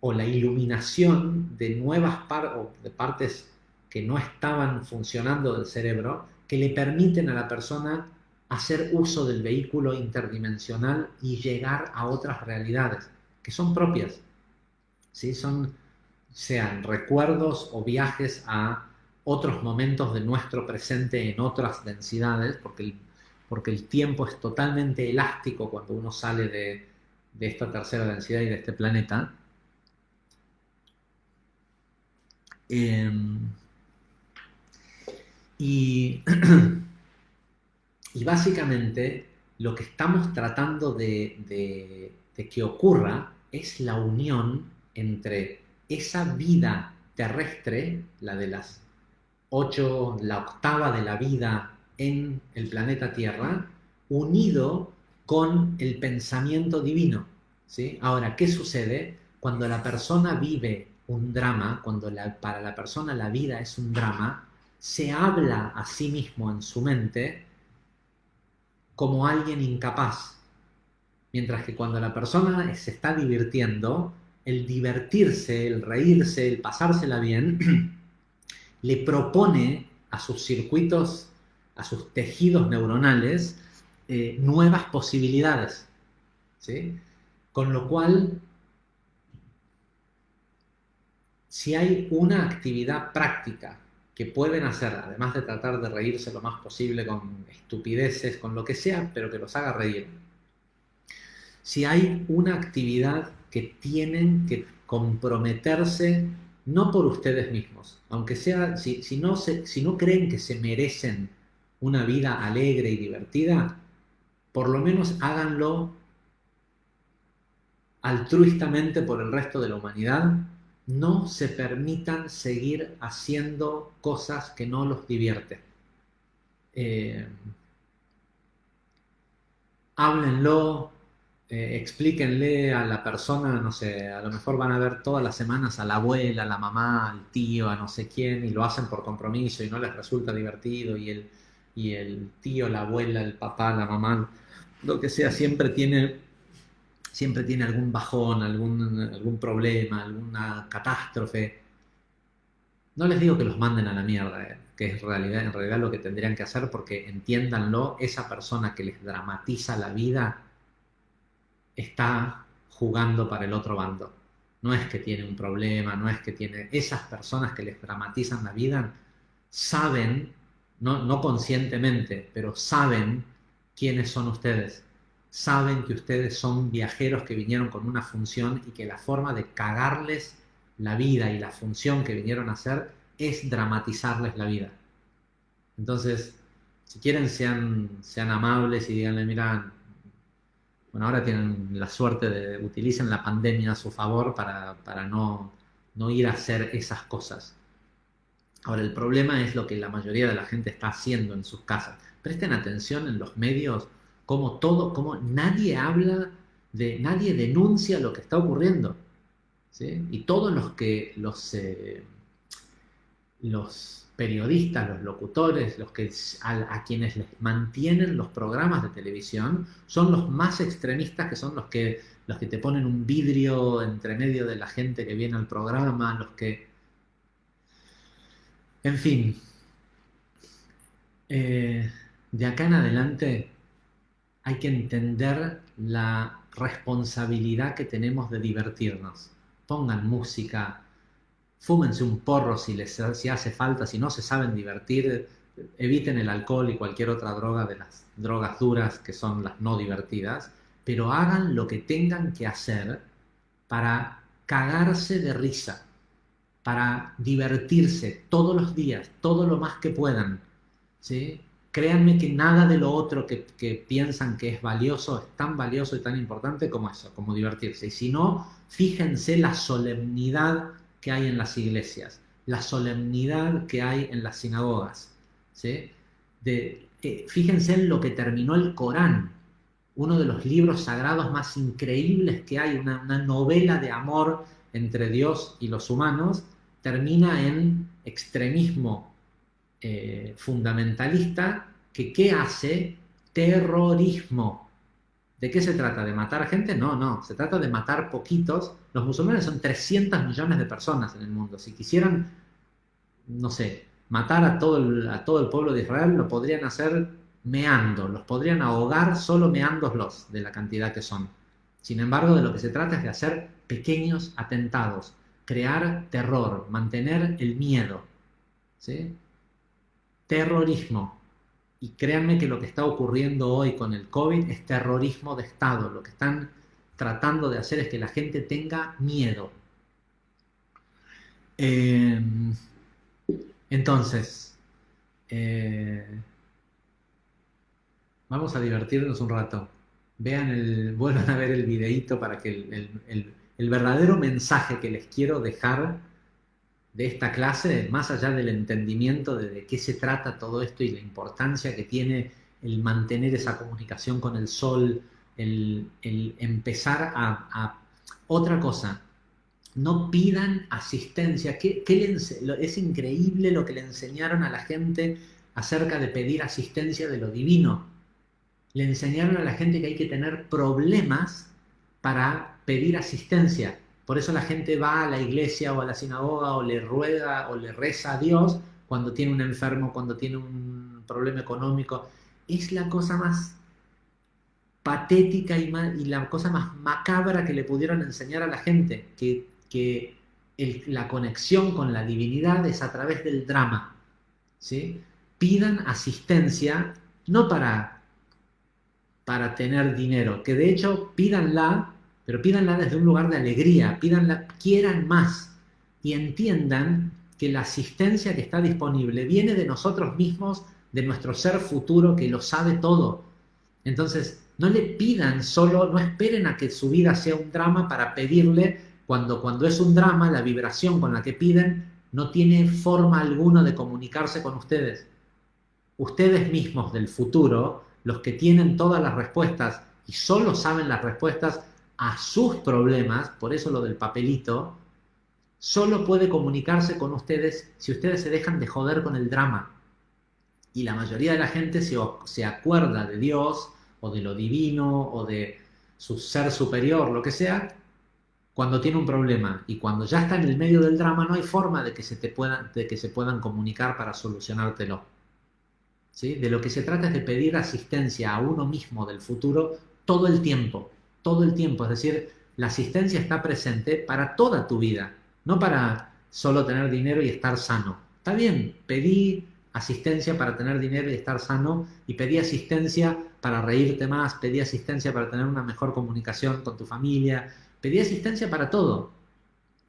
o la iluminación de nuevas partes que no estaban funcionando del cerebro, que le permiten a la persona hacer uso del vehículo interdimensional y llegar a otras realidades que son propias, ¿sí? Sean recuerdos o viajes a otros momentos de nuestro presente en otras densidades, porque el tiempo es totalmente elástico cuando uno sale de esta tercera densidad y de este planeta. Y básicamente lo que estamos tratando de que ocurra es la unión entre esa vida terrestre, la de la octava de la vida en el planeta Tierra, unido con el pensamiento divino, ¿sí? Ahora, ¿qué sucede? Cuando la persona vive un drama, para la persona la vida es un drama, se habla a sí mismo en su mente como alguien incapaz. Mientras que cuando la persona se está divirtiendo, el divertirse, el reírse, el pasársela bien, le propone a sus circuitos, a sus tejidos neuronales, nuevas posibilidades, ¿sí? Con lo cual, si hay una actividad práctica que pueden hacer, además de tratar de reírse lo más posible con estupideces, con lo que sea, pero que los haga reír, si hay una actividad que tienen que comprometerse, no por ustedes mismos, aunque sea, si no creen que se merecen una vida alegre y divertida, por lo menos háganlo altruistamente por el resto de la humanidad. No se permitan seguir haciendo cosas que no los divierten. Háblenlo, explíquenle a la persona, no sé, a lo mejor van a ver todas las semanas a la abuela, a la mamá, al tío, a no sé quién, y lo hacen por compromiso y no les resulta divertido, y el tío, la abuela, el papá, la mamá, lo que sea, siempre tiene algún bajón, algún problema, alguna catástrofe. No les digo que los manden a la mierda, que es en realidad lo que tendrían que hacer, porque entiéndanlo, esa persona que les dramatiza la vida está jugando para el otro bando. no es que tiene un problema, no es que tiene... Esas personas que les dramatizan la vida saben, no conscientemente, pero saben quiénes son ustedes. Saben que ustedes son viajeros que vinieron con una función y que la forma de cagarles la vida y la función que vinieron a hacer es dramatizarles la vida. Entonces, si quieren, sean amables y díganle, mira, bueno, ahora tienen la suerte de utilicen la pandemia a su favor para no ir a hacer esas cosas. Ahora, el problema es lo que la mayoría de la gente está haciendo en sus casas. Presten atención en los medios, cómo nadie habla nadie denuncia lo que está ocurriendo, ¿sí? Y todos los periodistas, los locutores, a quienes les mantienen los programas de televisión, son los más extremistas, que son los que te ponen un vidrio entre medio de la gente que viene al programa, En fin, de acá en adelante hay que entender la responsabilidad que tenemos de divertirnos. Pongan música, fúmense un porro si hace falta, si no se saben divertir, eviten el alcohol y cualquier otra droga de las drogas duras que son las no divertidas, pero hagan lo que tengan que hacer para cagarse de risa, para divertirse todos los días, todo lo más que puedan, ¿sí? Créanme que nada de lo otro que piensan que es valioso es tan valioso y tan importante como eso, como divertirse. Y si no, fíjense la solemnidad que hay en las iglesias, la solemnidad que hay en las sinagogas, ¿sí? Fíjense en lo que terminó el Corán, uno de los libros sagrados más increíbles que hay, una novela de amor entre Dios y los humanos, termina en extremismo fundamentalista, que ¿qué hace? Terrorismo. ¿De qué se trata? ¿De matar gente? No, se trata de matar poquitos. Los musulmanes son 300 millones de personas en el mundo. Si quisieran, no sé, matar a todo el pueblo de Israel, lo podrían hacer meando, los podrían ahogar solo meándolos de la cantidad que son. Sin embargo, de lo que se trata es de hacer pequeños atentados, crear terror, mantener el miedo, ¿sí? Terrorismo. Y créanme que lo que está ocurriendo hoy con el COVID es terrorismo de Estado. Lo que están tratando de hacer es que la gente tenga miedo. Entonces, vamos a divertirnos un rato. Vuelvan a ver el videíto para que el verdadero mensaje que les quiero dejar de esta clase, más allá del entendimiento de qué se trata todo esto y la importancia que tiene el mantener esa comunicación con el sol, el empezar otra cosa, no pidan asistencia. Es increíble lo que le enseñaron a la gente acerca de pedir asistencia de lo divino. Le enseñaron a la gente que hay que tener problemas para pedir asistencia. Por eso la gente va a la iglesia o a la sinagoga o le ruega o le reza a Dios cuando tiene un enfermo, cuando tiene un problema económico. Es la cosa más patética y la cosa más macabra que le pudieron enseñar a la gente, que la conexión con la divinidad es a través del drama, ¿sí? Pidan asistencia no para tener dinero, que de hecho pídanla, pero pídanla desde un lugar de alegría, pídanla, quieran más y entiendan que la asistencia que está disponible viene de nosotros mismos, de nuestro ser futuro que lo sabe todo. Entonces, no le pidan solo, no esperen a que su vida sea un drama para pedirle, cuando es un drama, la vibración con la que piden no tiene forma alguna de comunicarse con ustedes. Ustedes mismos del futuro, los que tienen todas las respuestas y solo saben las respuestas a sus problemas, por eso lo del papelito, solo puede comunicarse con ustedes si ustedes se dejan de joder con el drama. Y la mayoría de la gente se acuerda de Dios o de lo divino o de su ser superior, lo que sea, cuando tiene un problema. Y cuando ya está en el medio del drama no hay forma de que se puedan comunicar para solucionártelo. ¿Sí? De lo que se trata es de pedir asistencia a uno mismo del futuro todo el tiempo, es decir, La asistencia está presente para toda tu vida, no para solo tener dinero y estar sano. Está bien, pedí asistencia para tener dinero y estar sano, y pedí asistencia para reírte más, pedí asistencia para tener una mejor comunicación con tu familia, pedí asistencia para todo.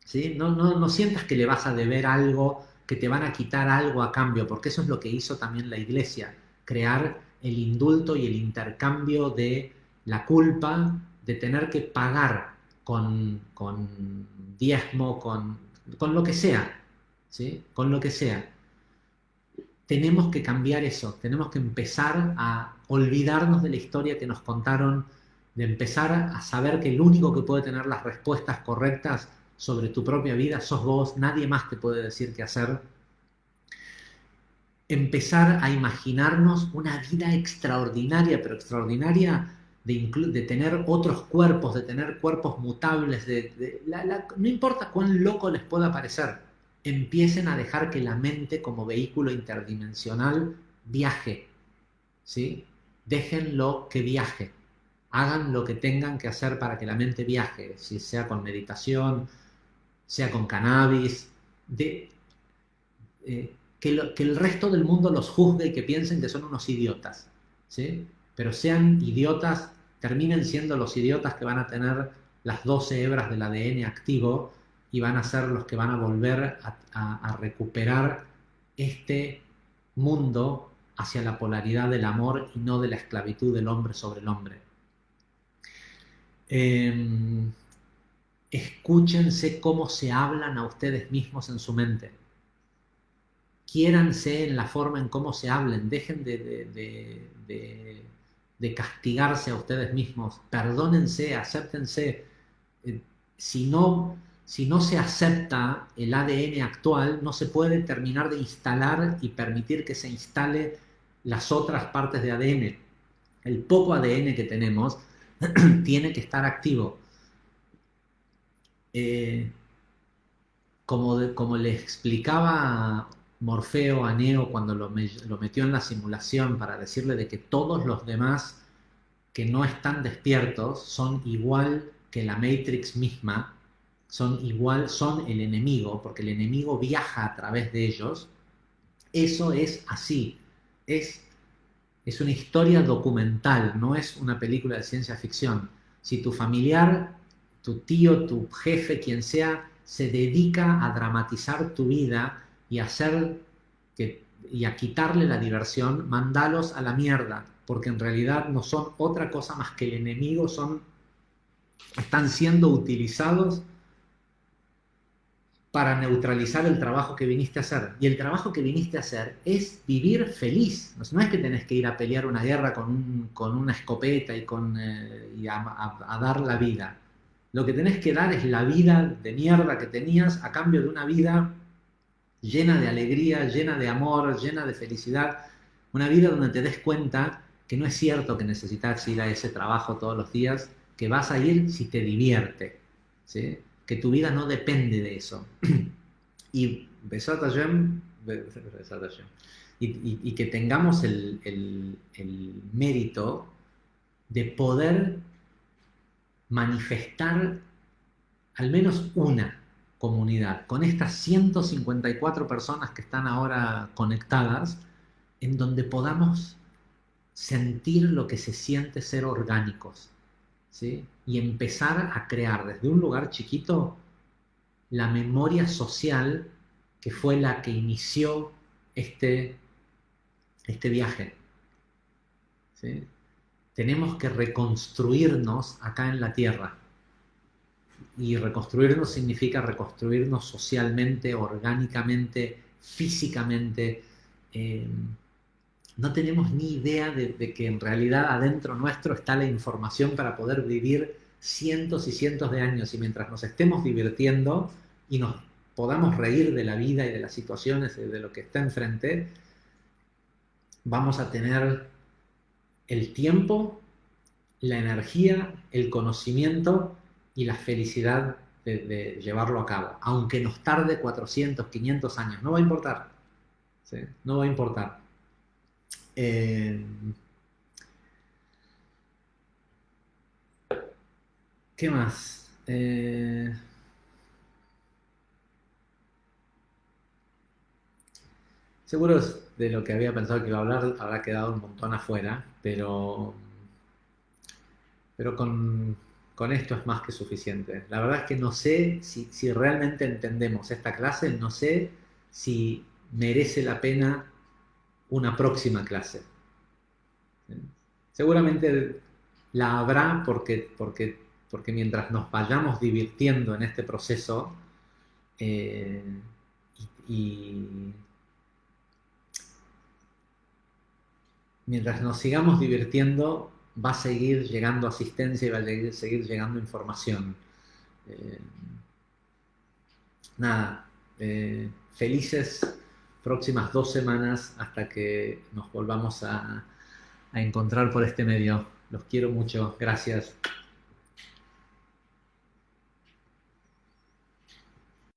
¿Sí? No sientas que le vas a deber algo, que te van a quitar algo a cambio, porque eso es lo que hizo también la Iglesia, crear el indulto y el intercambio de la culpa de tener que pagar con diezmo, con lo que sea, ¿sí? Con lo que sea. Tenemos que cambiar eso, tenemos que empezar a olvidarnos de la historia que nos contaron, de empezar a saber que el único que puede tener las respuestas correctas sobre tu propia vida sos vos, nadie más te puede decir qué hacer. Empezar a imaginarnos una vida extraordinaria, pero extraordinaria de tener otros cuerpos, de tener cuerpos mutables, no importa cuán loco les pueda parecer, empiecen a dejar que la mente como vehículo interdimensional viaje, ¿sí? Déjenlo que viaje, hagan lo que tengan que hacer para que la mente viaje, si sea con meditación, sea con cannabis, que el resto del mundo los juzgue y que piensen que son unos idiotas, ¿sí? Pero sean idiotas, terminen siendo los idiotas que van a tener las 12 hebras del ADN activo y van a ser los que van a volver a recuperar este mundo hacia la polaridad del amor y no de la esclavitud del hombre sobre el hombre. Escúchense cómo se hablan a ustedes mismos en su mente. Quiéranse en la forma en cómo se hablen, dejen de castigarse a ustedes mismos, perdónense, acéptense. Si no se acepta el ADN actual, no se puede terminar de instalar y permitir que se instale las otras partes de ADN. El poco ADN que tenemos tiene que estar activo. Como le explicaba Morfeo a Neo cuando lo metió en la simulación para decirle de que todos los demás que no están despiertos son igual que la Matrix misma, son el enemigo, porque el enemigo viaja a través de ellos. Eso es así, es una historia documental, no es una película de ciencia ficción. Si tu familiar, tu tío, tu jefe, quien sea, se dedica a dramatizar tu vida y a quitarle la diversión, mandalos a la mierda, porque en realidad no son otra cosa más que el enemigo, están siendo utilizados para neutralizar el trabajo que viniste a hacer. Y el trabajo que viniste a hacer es vivir feliz. No es que tenés que ir a pelear una guerra con una escopeta y a dar la vida. Lo que tenés que dar es la vida de mierda que tenías a cambio de una vida llena de alegría, llena de amor, llena de felicidad. Una vida donde te des cuenta que no es cierto que necesitas ir a ese trabajo todos los días, que vas a ir si te divierte, ¿sí? Que tu vida no depende de eso. Y Besat Hashem, y que tengamos el mérito de poder manifestar al menos una comunidad con estas 154 personas que están ahora conectadas, en donde podamos sentir lo que se siente ser orgánicos, ¿sí? Y empezar a crear desde un lugar chiquito la memoria social que fue la que inició este viaje, ¿sí? Tenemos que reconstruirnos acá en la Tierra. Y reconstruirnos significa reconstruirnos socialmente, orgánicamente, físicamente. No tenemos ni idea de que en realidad adentro nuestro está la información para poder vivir cientos y cientos de años, y mientras nos estemos divirtiendo y nos podamos reír de la vida y de las situaciones y de lo que está enfrente, vamos a tener el tiempo, la energía, el conocimiento y la felicidad de llevarlo a cabo. Aunque nos tarde 400, 500 años, no va a importar, ¿sí? No va a importar. ¿Qué más? Eh, Seguro de lo que había pensado que iba a hablar habrá quedado un montón afuera, pero con esto es más que suficiente. La verdad es que no sé si realmente entendemos esta clase, no sé si merece la pena una próxima clase. Seguramente la habrá porque mientras nos vayamos divirtiendo en este proceso eh, y mientras nos sigamos divirtiendo, va a seguir llegando asistencia y va a seguir llegando información. Eh, Nada, felices próximas 2 semanas hasta que nos volvamos a encontrar por este medio. Los quiero mucho. Gracias.